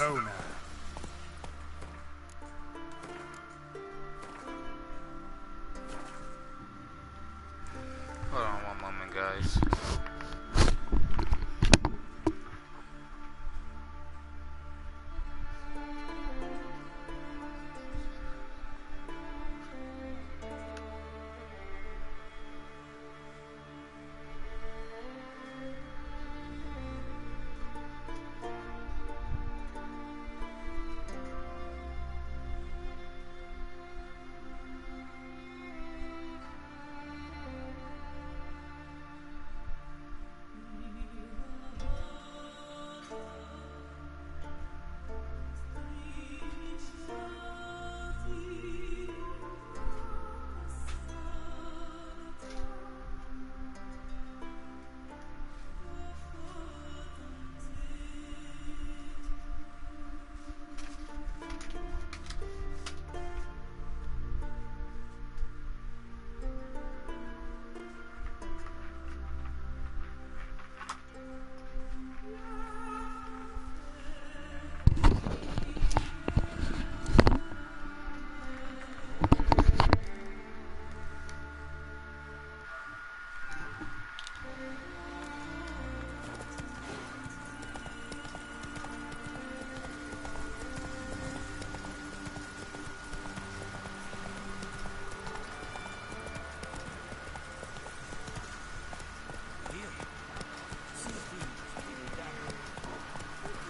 Slow now. Hold on one moment, guys.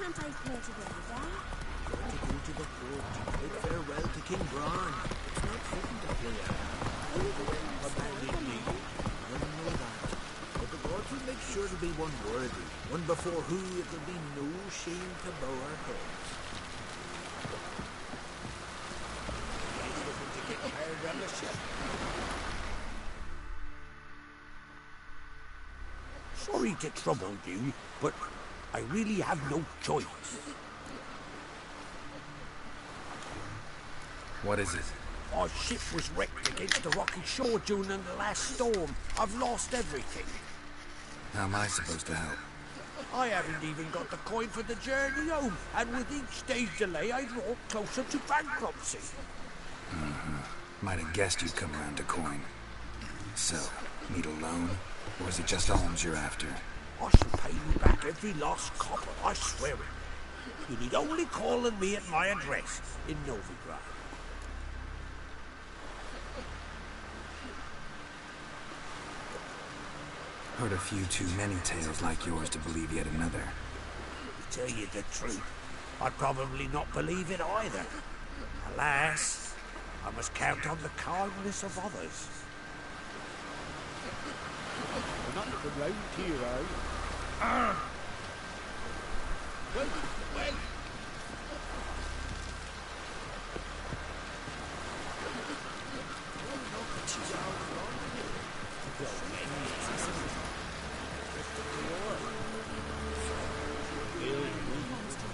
Can't I play together, Dad? Going to go to the court to bid farewell to King Bran. It's not fitting to play a married lady. I know that. But the gods will make sure to be one worthy, one before who it will be no shame to bow our heads. Guys looking to get tired on the ship. Sorry to trouble you, but I really have no choice. What is it? Our ship was wrecked against the rocky shore during the last storm. I've lost everything. How am I supposed to help? I haven't even got the coin for the journey home, and with each day's delay, I draw closer to bankruptcy. Might have guessed you'd come around to coin. So, need a loan? Or is it just alms you're after? I shall pay you back every lost copper, I swear it. You need only call on me at my address in Novigrad. Heard a few too many tales like yours to believe yet another. To tell you the truth, I'd probably not believe it either. Alas, I must count on the kindness of others. We're not looking round here, eh? Well,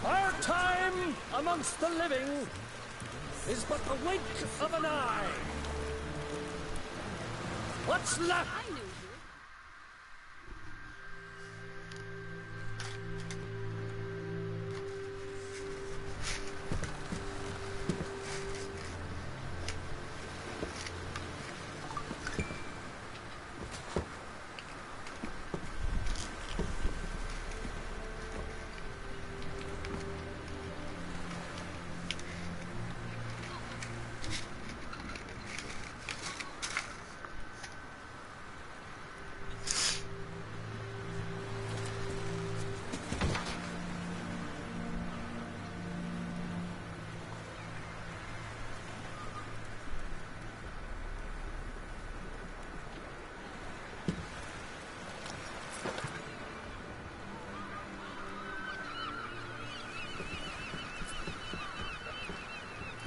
Our time amongst the living is but the wink of an eye. What's left? I knew you.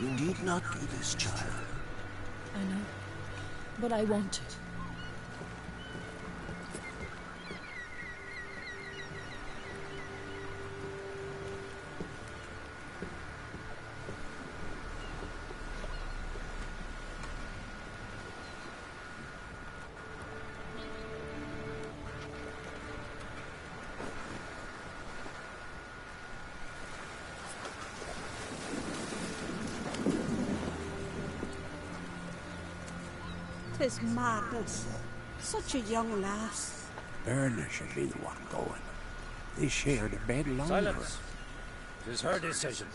you need not do this, child. I know. But I want to. 'Tis madness. Such a young lass. Erna should be the one going. They shared a bed longer. Silence. It is her decision.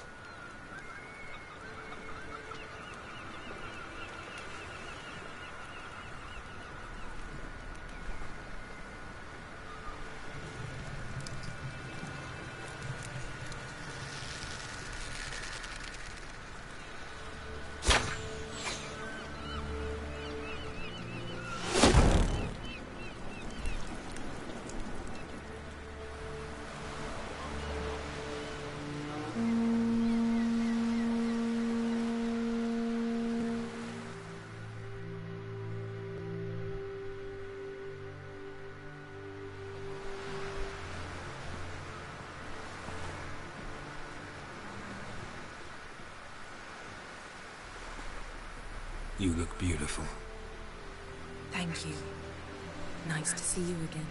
You look beautiful. Thank you. Nice to see you again.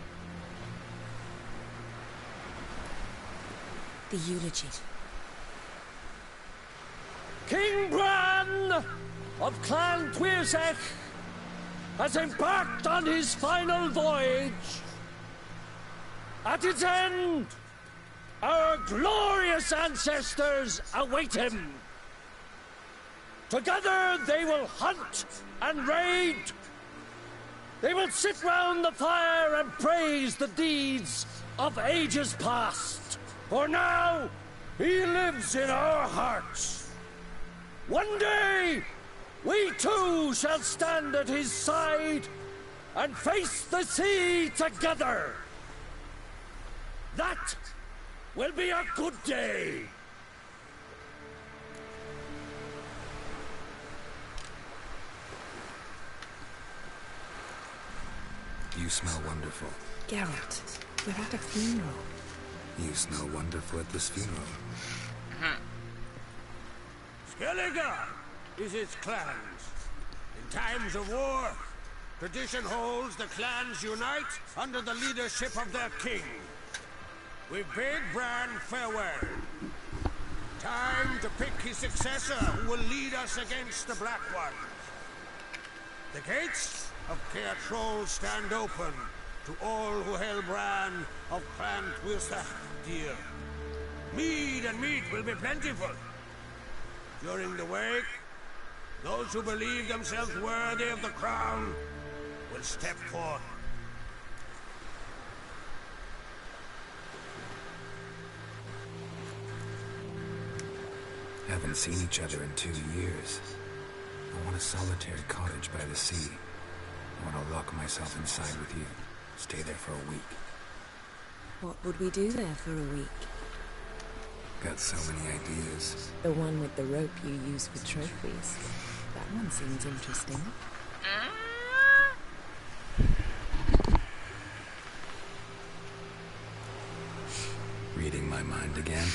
The eulogy. King Bran of Clan Tuirsech has embarked on his final voyage. At its end, our glorious ancestors await him. Together they will hunt and raid. They will sit round the fire and praise the deeds of ages past. For now, he lives in our hearts. One day, we too shall stand at his side and face the sea together. That will be a good day. You smell wonderful. Geralt, we're at a funeral. You smell wonderful at this funeral. Skellige is its clans. In times of war, tradition holds the clans unite under the leadership of their king. We bid Bran farewell. Time to pick his successor who will lead us against the Black Ones. The gates of Caer Troll stand open to all who held Bran of Clan Tuirsech dear. Mead and meat will be plentiful. During the wake, those who believe themselves worthy of the crown will step forth. Haven't seen each other in 2 years. I want a solitary cottage by the sea. I want to lock myself inside with you. Stay there for a week. What would we do there for a week? Got so many ideas. The one with the rope you use for trophies. That one seems interesting. Reading my mind again?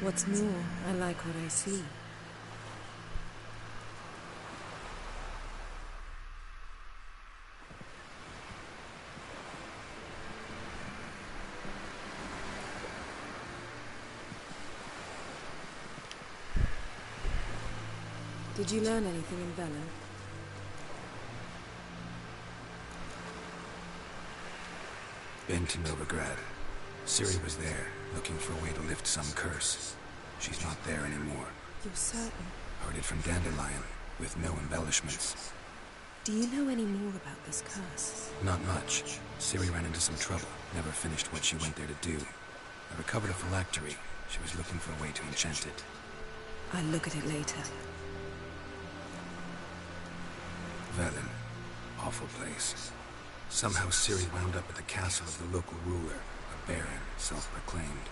What's more, I like what I see. Did you learn anything in Velen? Been to Novigrad. Ciri was there, looking for a way to lift some curse. She's not there anymore. You're certain? Heard it from Dandelion, with no embellishments. Do you know any more about this curse? Not much. Ciri ran into some trouble, never finished what she went there to do. I recovered a phylactery. She was looking for a way to enchant it. I'll look at it later. Velen. Awful place. Somehow Ciri wound up at the castle of the local ruler, a baron, self-proclaimed.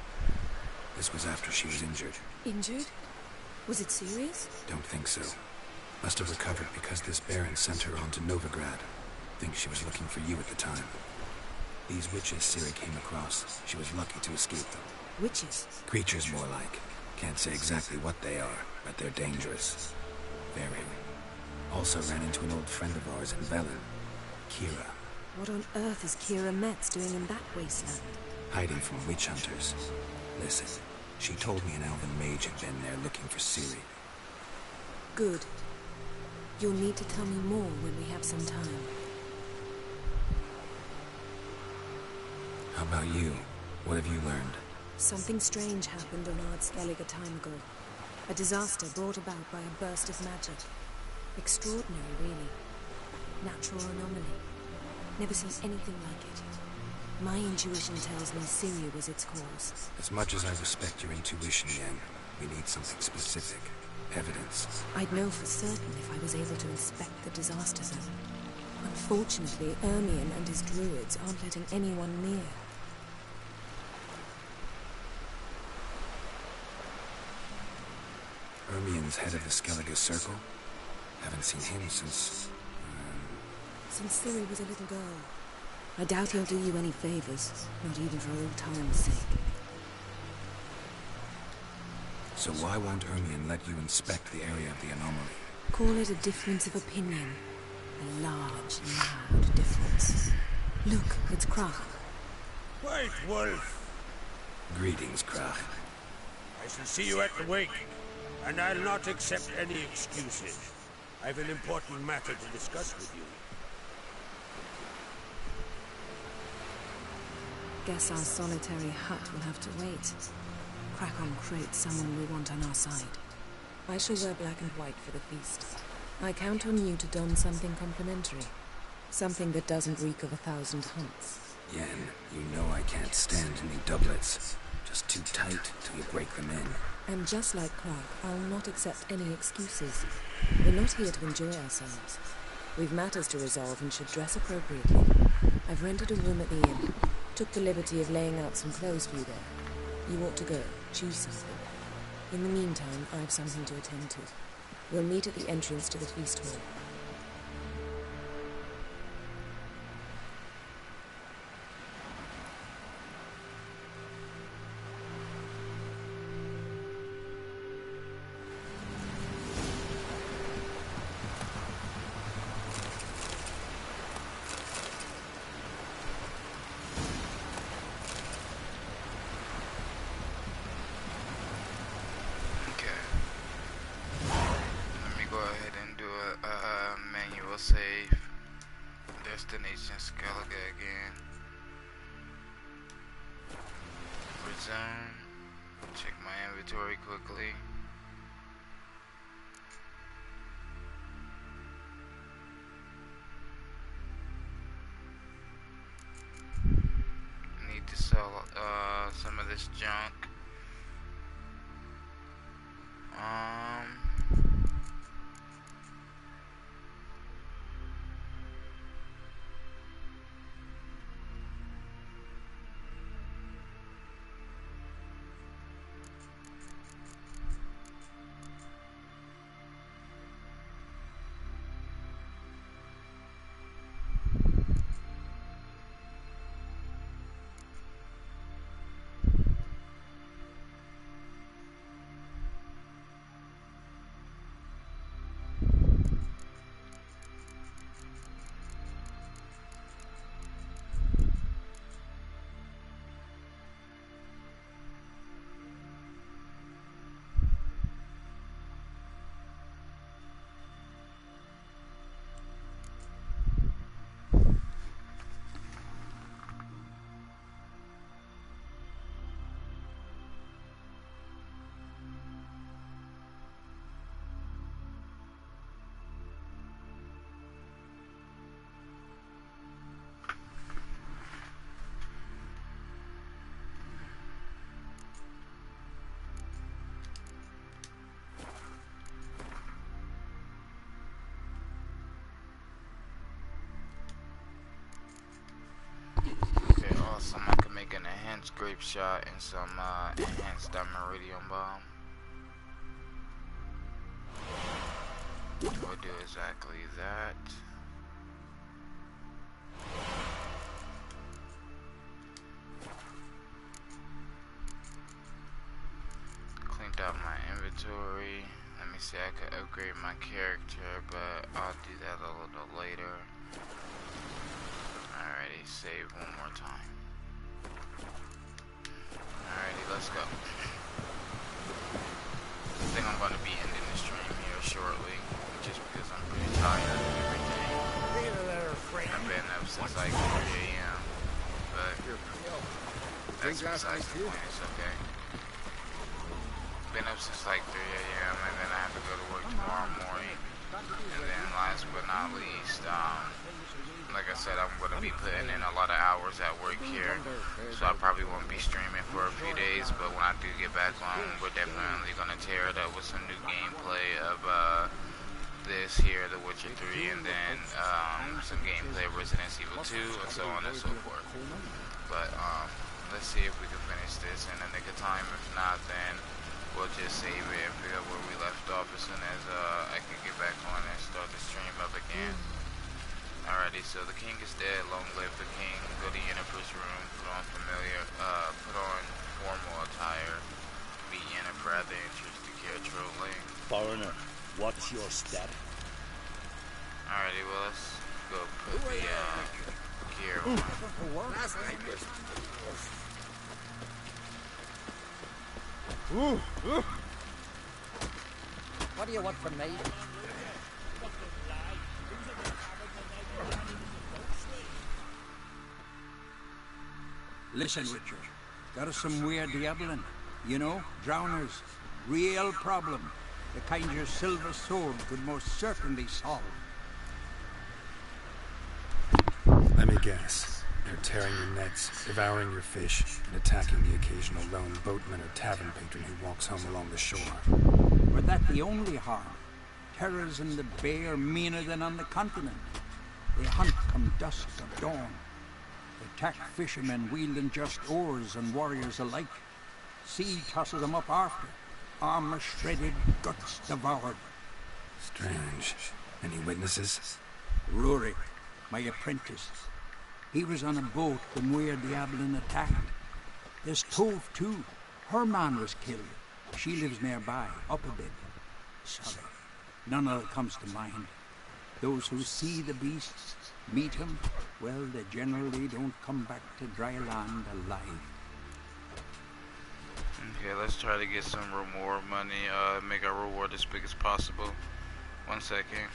This was after she was injured. Injured? Was it serious? Don't think so. Must have recovered because this baron sent her on to Novigrad. Think she was looking for you at the time. These witches Ciri came across, she was lucky to escape them. Witches? Creatures more like. Can't say exactly what they are, but they're dangerous. Very. Also ran into an old friend of ours in Velen, Kira. What on earth is Kira Metz doing in that wasteland? Hiding from witch hunters. Listen, she told me an elven mage had been there looking for Ciri. Good. You'll need to tell me more when we have some time. How about you? What have you learned? Something strange happened on Ard Skellig a time ago. A disaster brought about by a burst of magic. Extraordinary, really. Natural anomaly. Never seen anything like it. My intuition tells me Siria was its cause. As much as I respect your intuition, Yen, we need something specific. Evidence. I'd know for certain if I was able to inspect the disaster zone. Unfortunately, Ermion and his druids aren't letting anyone near. Ermion's head of the Skellige Circle? Haven't seen him since... Since Ciri was a little girl. I doubt he'll do you any favors, not even for old time's sake. So why won't Ermion let you inspect the area of the anomaly? Call it a difference of opinion. A large, loud difference. Look, it's Krach. White Wolf. Greetings, Krach. I shall see you at the wake, and I'll not accept any excuses. I've an important matter to discuss with you. Guess our solitary hut will have to wait. Krakon creates someone we want on our side. I shall wear black and white for the feast. I count on you to don something complimentary. Something that doesn't reek of 1,000 hunts. Yen, you know I can't stand new doublets. Just too tight till you break them in. And just like Krach, I'll not accept any excuses. We're not here to enjoy ourselves. We've matters to resolve and should dress appropriately. I've rented a room at the inn. Took the liberty of laying out some clothes for you there. You ought to go. Choose something. In the meantime, I have something to attend to. We'll meet at the entrance to the feast hall. Save. Destination Skellige again. Resume. Check my inventory quickly. Need to sell some of this junk. An enhanced grape shot and some enhanced Meridian bomb. We'll do exactly that. Cleaned out my inventory. Let me see, I could upgrade my character, but I'll do that a little later. Alrighty, save one more time. Alrighty, let's go. I think I'm going to be ending the stream here shortly, just because I'm pretty since like 3 a.m. But that's besides the point. It's okay. Been up since like 3 a.m. and then I have to go to work tomorrow morning. And then last but not least, like I said, I'm going to be putting in a lot of hours at work here, so I probably won't be streaming for a few days, but when I do get back on, we're definitely going to tear it up with some new gameplay of this here, The Witcher 3, and then some gameplay of Resident Evil 2, and so on and so forth. But let's see if we can finish this in the nick of time. If not, then we'll just save it and pick up where we left off as soon as I can get back on and start the stream up again. Alrighty, so the king is dead, long live the king. Go to Yennefer's room, put on formal attire, meet Yennefer at the entrance to Kiritro Lane. Foreigner, what's your status? Alrighty, well, let's go put the gear on. What do you want from me? Listen, Richard. Got us some weird diabling. You know, drowners. Real problem. The kind your silver sword could most certainly solve. Let me guess. They're tearing your nets, devouring your fish, and attacking the occasional lone boatman or tavern patron who walks home along the shore. Were that the only harm? Terrors in the bay are meaner than on the continent. They hunt come dusk or dawn. Attack fishermen wielding just oars and warriors alike. Sea tosses them up after. Armor shredded, guts devoured. Strange. Any witnesses? Rory, my apprentice. He was on a boat when Muir Diablin attacked. There's Tove too. Her man was killed. She lives nearby, up a bit. Sorry, none of it comes to mind. Those who see the beasts, meet him, well, they generally don't come back to dry land alive. Okay, let's try to get some reward money, make our reward as big as possible. 1 second.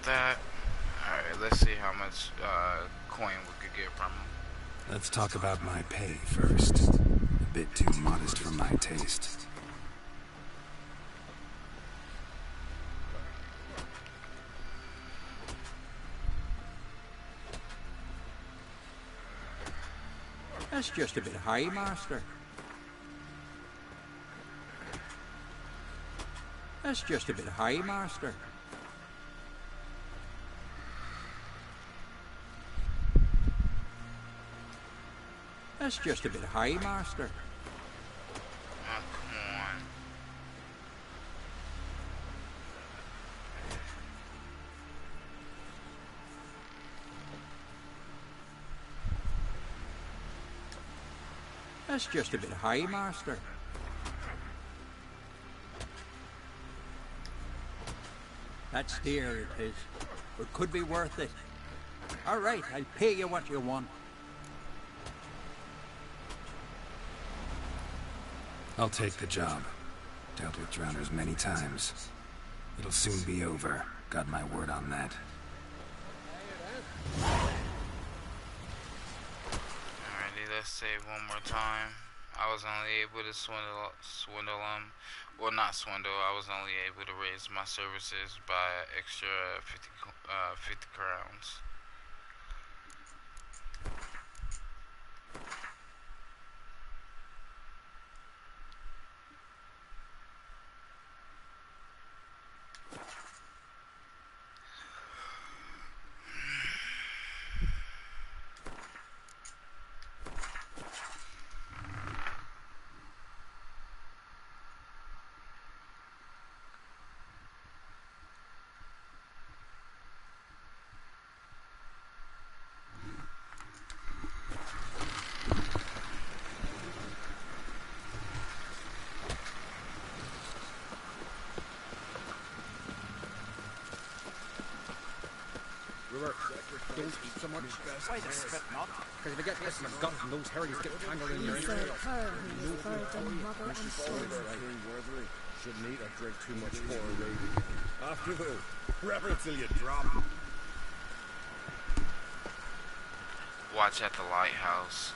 That. Alright, let's see how much coin we could get from him. Let's talk about my pay first. A bit too modest for my taste. That's just a bit high, Master. That's just a bit high, Master. That's just a bit high, Master. Oh, come on. That's just a bit high, Master. That's dear, it is. But could be worth it. All right, I'll pay you what you want. I'll take the job. Dealt with drowners many times. It'll soon be over. Got my word on that. Alrighty, let's save one more time. I was only able to swindle them. Well, not swindle. I was only able to raise my services by extra 50 crowns. Don't eat so much. Why the spit not? Because if you get this in the gut and those hairies get tangled in your He said her who referred to mother and son. Shouldn't eat or drink too much for a raid. After who? Rever till you drop. Watch at the lighthouse.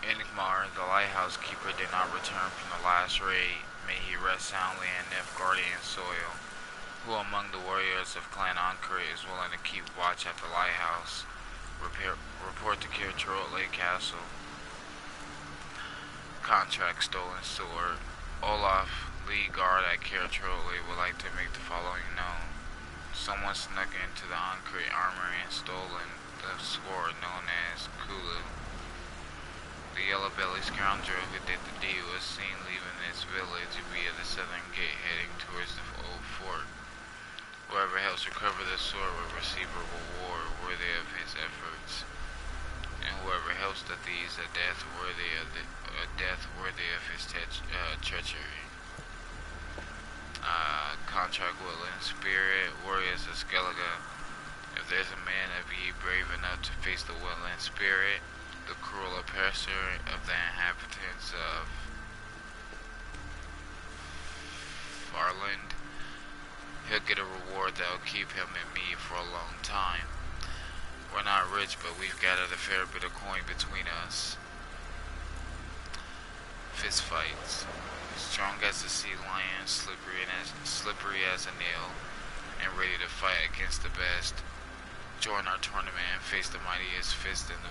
Ingmar, the lighthouse keeper, did not return from the last raid. May he rest soundly in Nilfgaardian soil. Who among the warriors of Clan Ankre is willing to keep watch at the lighthouse? Report to Caer Trolde Castle. Contract stolen sword. Olaf, lead guard at Caer Trolde, would like to make the following known. Someone snuck into the Ankre armory and stolen the sword known as Kulu. The yellow-bellied scoundrel who did the deed was seen leaving this village via the southern gate heading towards the old fort. Whoever helps recover the sword will receive a reward worthy of his efforts, and whoever helps the thieves a death worthy of his treachery. Contract Woodland Spirit, warriors of Skellige. If there's a man of ye brave enough to face the Woodland Spirit, the cruel oppressor of the inhabitants of Farland, he'll get a reward that'll keep him and me for a long time. We're not rich, but we've gathered a fair bit of coin between us. Fist fights. Strong as a sea lion, slippery as a nail, and ready to fight against the best. Join our tournament and face the mightiest fist in the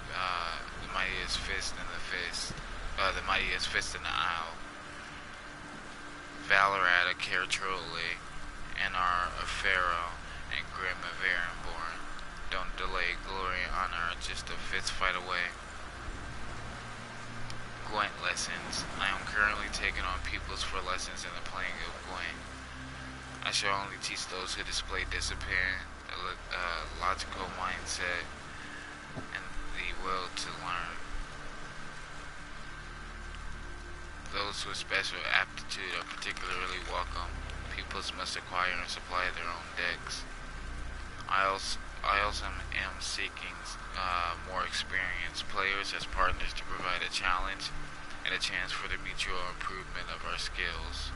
isle. Valor at Caer Trolde, and our Pharaoh and Grim of Erenborn. Don't delay, glory and honor are just a fist fight away. Gwent lessons. I am currently taking on pupils for lessons in the playing of Gwent. I shall only teach those who display discipline, a logical mindset, and the will to learn. Those with special aptitude are particularly welcome. Pupils must acquire and supply their own decks. I also am seeking more experienced players as partners to provide a challenge and a chance for the mutual improvement of our skills.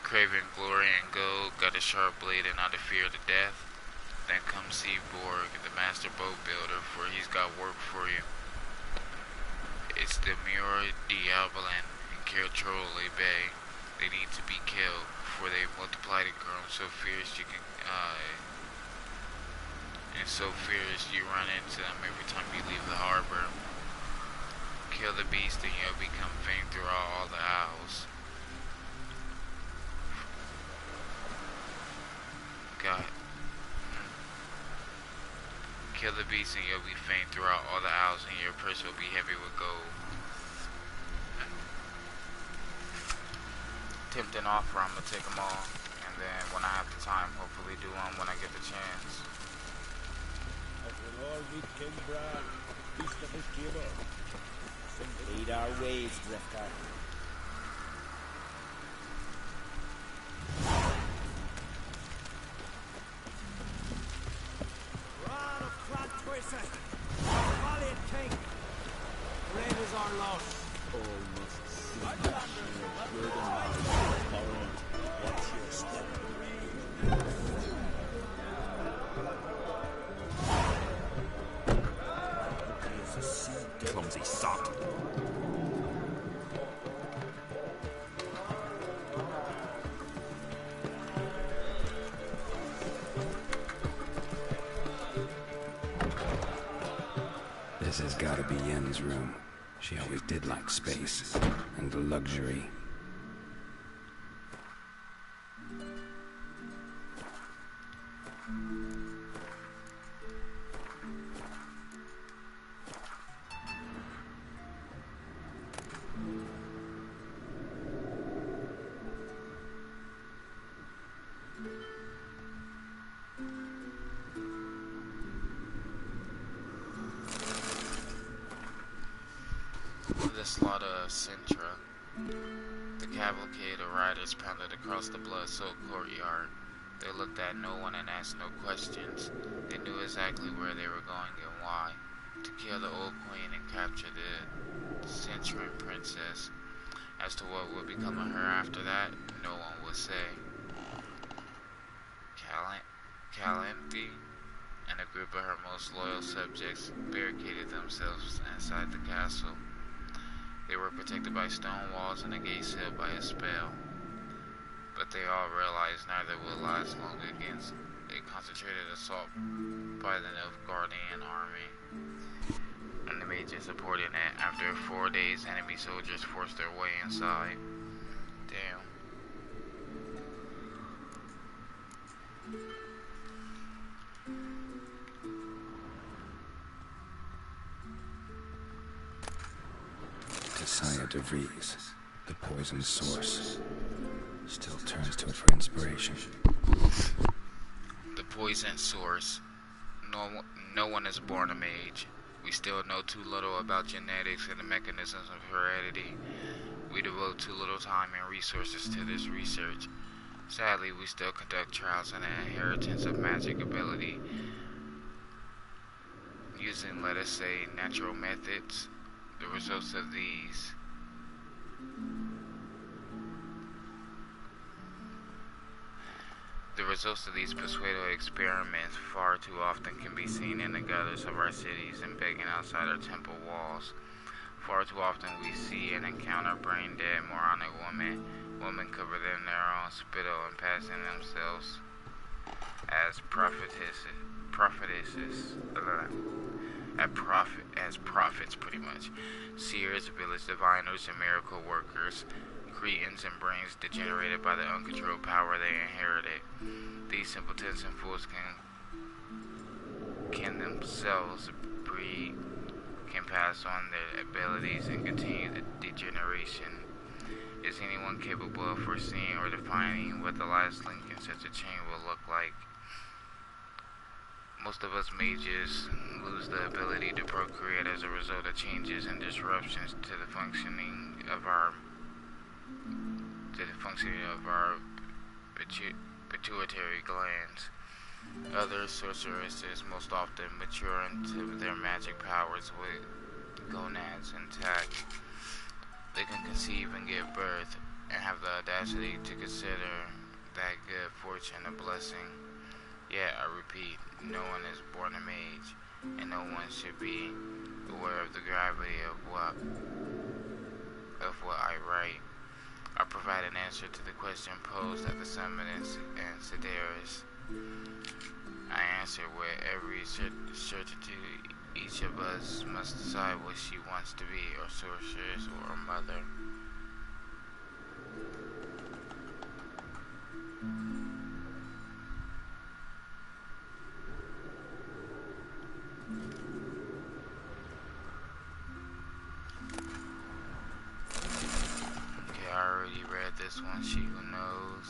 Craving glory and gold, got a sharp blade and not a fear to death. Then come see Borg, the master boat builder, for he's got work for you. It's the Mura Diabolin in Caer Trolde Bay. They need to be killed, for they multiply to grow so fierce you can, and so fierce you run into them every time you leave the harbor. Kill the beast and you'll become famed throughout all the isles. Kill the beast and you'll be famed throughout all the isles, and your purse will be heavy with gold. Tempting offer, I'm gonna take them all, and then when I have the time, hopefully do one when I get the chance. King Bran, feast of his giver. Lead our ways, Drifter. Valiant king! Great is our loss. All must see good and tolerant. Watch your step. Okay, as a sea clumsy sot. This has got to be Yen's room. She always did like space and luxury. the slaughter of Sintra, the cavalcade of riders pounded across the blood-soaked courtyard. They looked at no one and asked no questions. They knew exactly where they were going and why. To kill the old queen and capture the Cintran princess. As to what would become of her after that, no one would say. Calanthe and a group of her most loyal subjects barricaded themselves inside the castle. They were protected by stone walls and a gate sealed by a spell. But they all realized neither would last long against a concentrated assault by the Nilfgaardian army and the mages supporting it. After 4 days, enemy soldiers forced their way inside. Damn. Tissaia de Vries, the poison source, still turns to it for inspiration. The poison source. No one is born a mage. We still know too little about genetics and the mechanisms of heredity. We devote too little time and resources to this research. Sadly, we still conduct trials on the inheritance of magic ability using, let us say, natural methods. The results of these persuasive experiments far too often can be seen in the gutters of our cities and begging outside our temple walls. Far too often we see and encounter brain-dead, moronic women covered in their own spittle and passing themselves as as prophets, pretty much. Seers, village diviners, and miracle workers. Cretins and brains degenerated by the uncontrolled power they inherited. These simpletons and fools can themselves breed, can pass on their abilities and continue the degeneration. Is anyone capable of foreseeing or defining what the last link in such a chain will look like? Most of us mages lose the ability to procreate as a result of changes and disruptions to the functioning of our pituitary glands. Other sorceresses most often mature into their magic powers with gonads intact. They can conceive and give birth and have the audacity to consider that good fortune a blessing. Yet, I repeat, no one is born a mage, and no one should be aware of the gravity of what I write. I provide an answer to the question posed at the summit in Sedaris. I answer with every certitude. Each of us must decide what she wants to be, a sorceress or a mother. Okay, I already read this one. She Who Knows.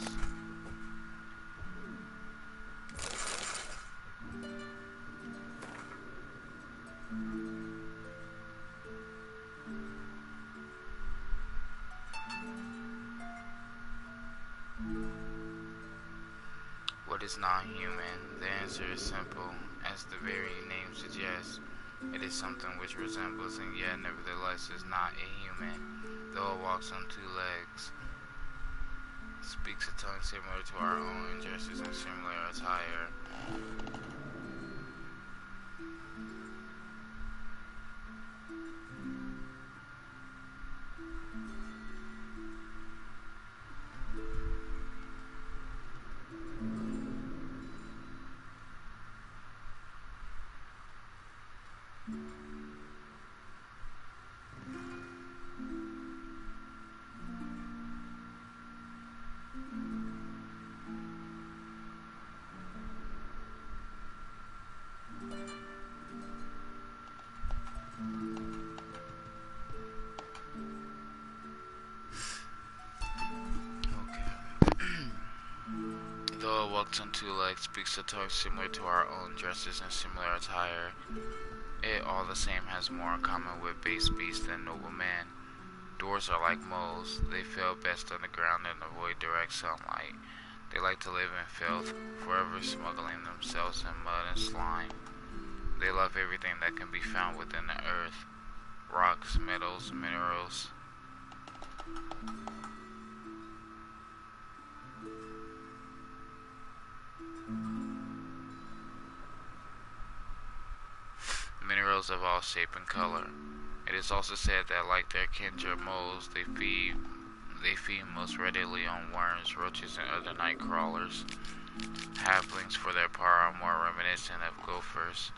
What is non-human? The answer is simple. As the very name suggests, it is something which resembles and yet nevertheless is not a human, though it walks on two legs, speaks a tongue similar to our own, and dresses in similar attire. Though it walks on two legs, speaks a tongue similar to our own, dresses in similar attire, it all the same has more in common with base beast than noble man. Dwarves are like moles. They feel best on the ground and avoid direct sunlight. They like to live in filth, forever smuggling themselves in mud and slime. They love everything that can be found within the earth. Rocks, metals, minerals. Minerals of all shape and color. It is also said that, like their kindred moles, they feed most readily on worms, roaches, and other night crawlers. Halflings, for their power, are more reminiscent of gophers.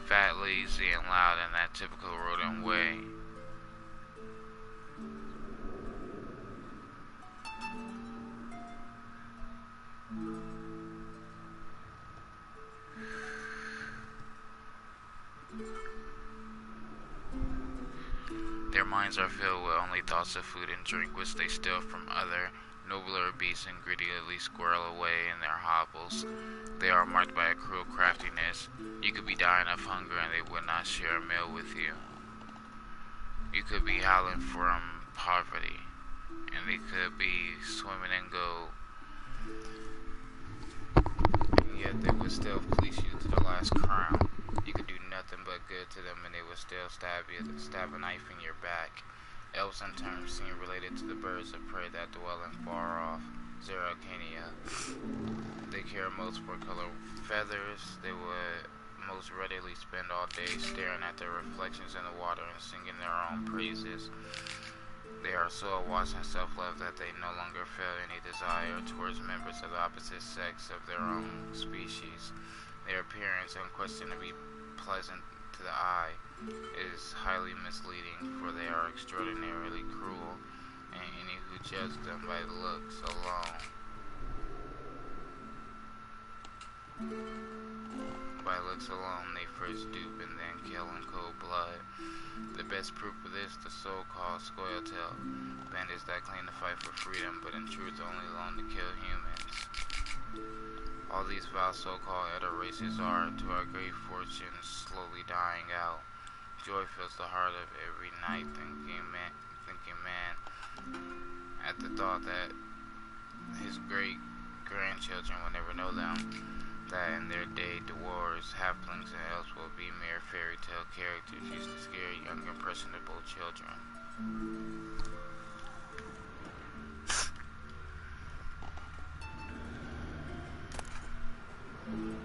Fat, lazy, and loud in that typical rodent way. Their minds are filled with only thoughts of food and drink, which they steal from other nobler beasts and greedily squirrel away in their hovels. They are marked by a cruel craftiness. You could be dying of hunger and they would not share a meal with you. You could be howling from poverty, and they could be swimming in gold. And yet they would still fleece you to the last crown. You could do nothing but good to them and they would still stab a knife in your back. Elves in turn seem related to the birds of prey that dwell in far off Zeracania. They care most for color feathers. They would most readily spend all day staring at their reflections in the water and singing their own praises. They are so awash in self-love that they no longer feel any desire towards members of the opposite sex of their own species. Their appearance, unquestionably pleasant to the eye, is highly misleading, for they are extraordinarily cruel, and any who judge them by looks alone they first dupe and then kill in cold blood. The best proof of this, the so-called Scoia'tael, bandits that claim to fight for freedom, but in truth only long to kill humans. All these vile so-called other races are, to our great fortune, slowly dying out. Joy fills the heart of every night thinking man at the thought that his great-grandchildren will never know them, that in their day dwarves, halflings, and elves will be mere fairy tale characters used to scare young, impressionable children.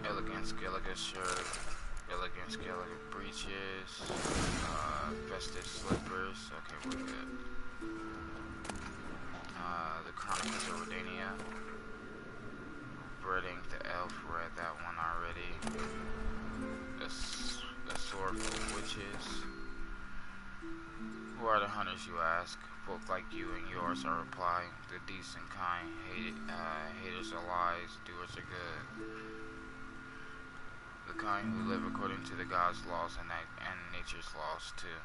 Elegant Skellige shirt, elegant Skellige breeches, vested slippers. Okay, we're good. The Chronicles of Redania. Breading the elf, read that one already. A sword for witches. Who are the hunters, you ask? Folk like you and yours, I reply. The decent kind, haters are lies, doers are good. The kind who live according to the God's laws and nature's laws too.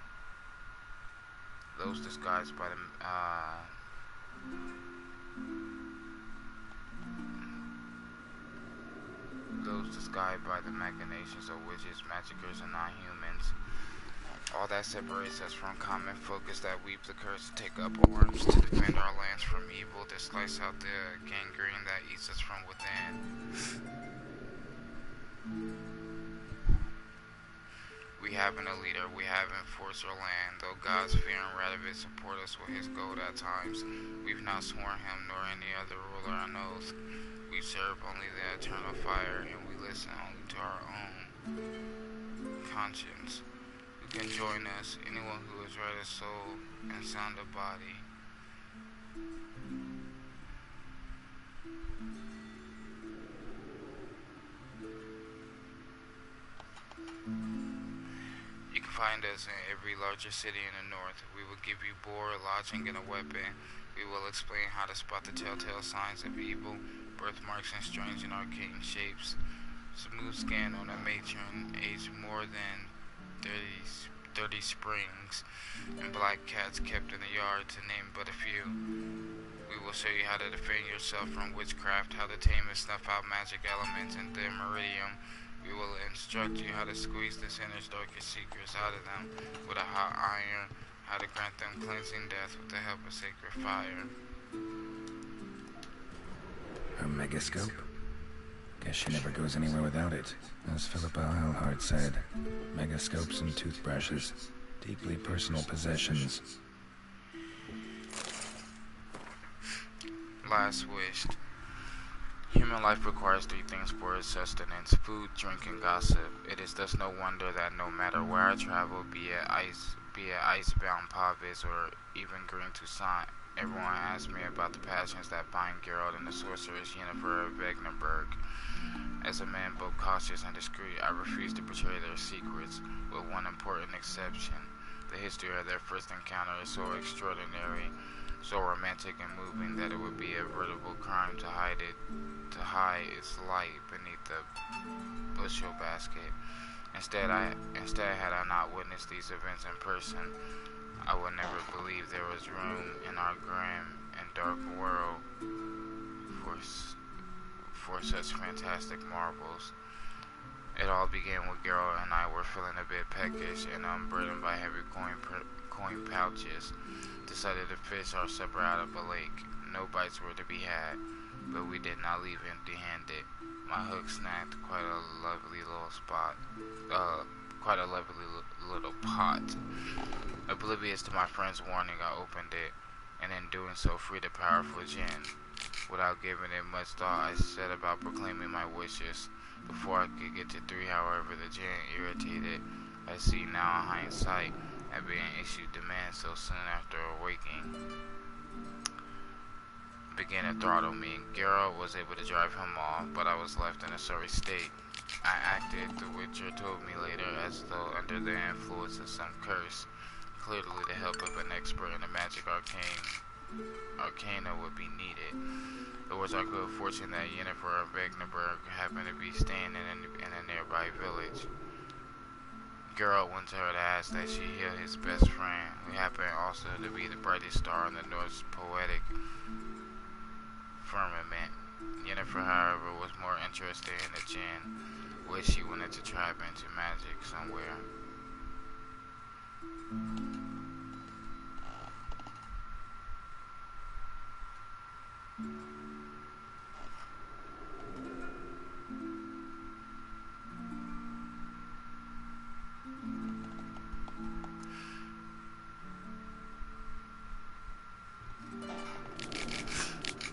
Those disguised by the machinations of witches, magicers, and non-humans. All that separates us from common folk is that weep the curse to take up arms to defend our lands from evil, to slice out the gangrene that eats us from within. We haven't a leader, we haven't forced our land, though God's fear and wrath of it support us with his gold at times. We've not sworn him nor any other ruler an oath. We serve only the eternal fire, and we listen only to our own conscience. Who can join us? Anyone who is right of soul and sound of body. You can find us in every larger city in the north. We will give you board, lodging, and a weapon. We will explain how to spot the telltale signs of evil, birthmarks and strange and arcane shapes. Smooth skin on a matron aged more than 30 springs, and black cats kept in the yard, to name but a few. We will show you how to defend yourself from witchcraft, how to tame and snuff out magic elements in the meridium. We will instruct you how to squeeze the sinner's darkest secrets out of them with a hot iron, how to grant them cleansing death with the help of sacred fire. Her megascope? Guess she never goes anywhere without it. As Philippa Eilhart said, megascopes and toothbrushes, deeply personal possessions. Last wished. Human life requires three things for its sustenance: food, drink, and gossip. It is thus no wonder that no matter where I travel, be it icebound Pavis or even Green Toussaint, everyone asks me about the passions that bind Geralt and the sorceress Yennefer of Vegnenberg. As a man both cautious and discreet, I refuse to betray their secrets, with one important exception. The history of their first encounter is so extraordinary, so romantic and moving, that it would be a veritable crime to hide its light beneath the bushel basket. Instead, had I not witnessed these events in person, I would never believe there was room in our grim and dark world for such fantastic marvels. It all began when Geralt and I were feeling a bit peckish and unburdened by heavy coin pouches. Decided to fish our supper out of a lake. No bites were to be had, but we did not leave empty-handed. My hook snagged quite a lovely little pot. Oblivious to my friend's warning, I opened it, and in doing so freed a powerful djinn. Without giving it much thought, I set about proclaiming my wishes. Before I could get to 3, however, the djinn, irritated, I see now in hindsight, at being issued demands so soon after awaking, began to throttle me. Geralt was able to drive him off, but I was left in a sorry state. I acted, the Witcher told me later, as though under the influence of some curse. Clearly the help of an expert in the magic arcana would be needed. It was our good fortune that Yennefer of Vegnenberg happened to be staying in a nearby village. Geralt went to her to ask that she heal his best friend, who happened also to be the brightest star in the Norse poetic firmament. Yennefer, however, was more interested in the djinn, which she wanted to trap into magic somewhere.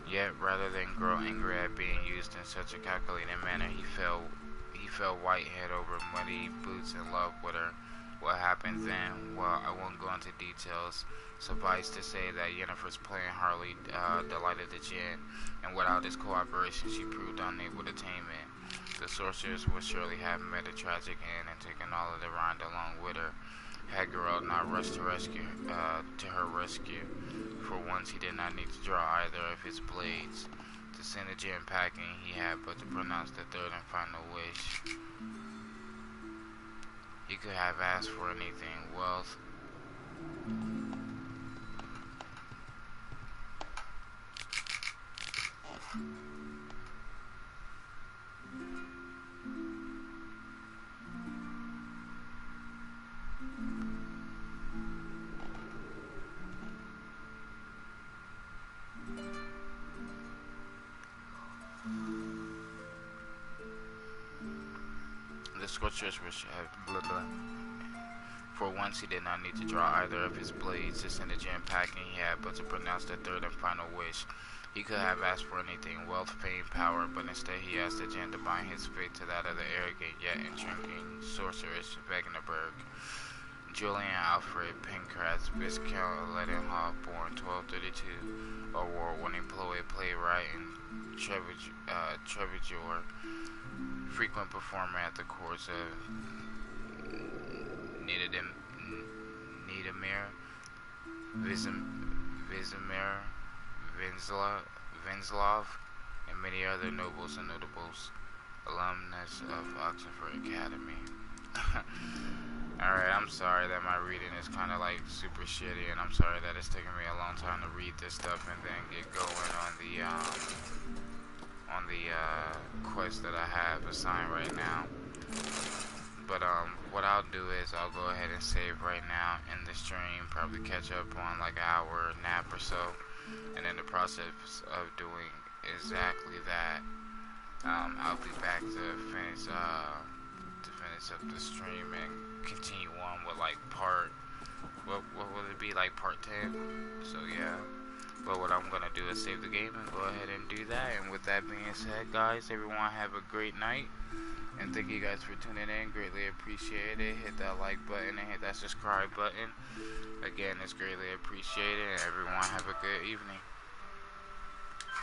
Yet, rather than grow angry at being used in such a calculating manner, he fell white head over muddy boots in love with her. What happened then? Well, I won't go into details. Suffice to say that Yennefer's plan hardly delighted the djinn, and without his cooperation, she proved unable to tame it. The sorceress would surely have met a tragic end and taken all of the Rhine along with her, had Geralt not rushed to her rescue. For once, he did not need to draw either of his blades. To send the djinn packing, he had but to pronounce the third and final wish. He could have asked for anything: wealth, the sorceress which had blah blah. For once, he did not need to draw either of his blades to send the djinn packing. He had but to pronounce the third and final wish. He could have asked for anything: wealth, fame, power, but instead he asked the djinn to bind his fate to that of the arrogant yet intriguing sorceress Vegnenberg. Julian Alfred Pencratz, Viscount of Leadenhall, born 1232, award-winning poet, playwright, and troubadour, frequent performer at the courts of Niedermir, Vizimir, Vinslov, and many other nobles and notables, alumnus of Oxford Academy. Alright, I'm sorry that my reading is kind of like super shitty, and I'm sorry that it's taking me a long time to read this stuff and then get going on the quest that I have assigned right now. But what I'll do is I'll go ahead and save right now in the stream, probably catch up on like an hour nap or so, and in the process of doing exactly that, I'll be back to finish up the stream and continue on with like part, what would it be, like part 10? So yeah. But what I'm gonna do is save the game and go ahead and do that. And with that being said, guys, everyone have a great night. And thank you guys for tuning in. Greatly appreciate it. Hit that like button and hit that subscribe button. Again, it's greatly appreciated. And everyone have a good evening.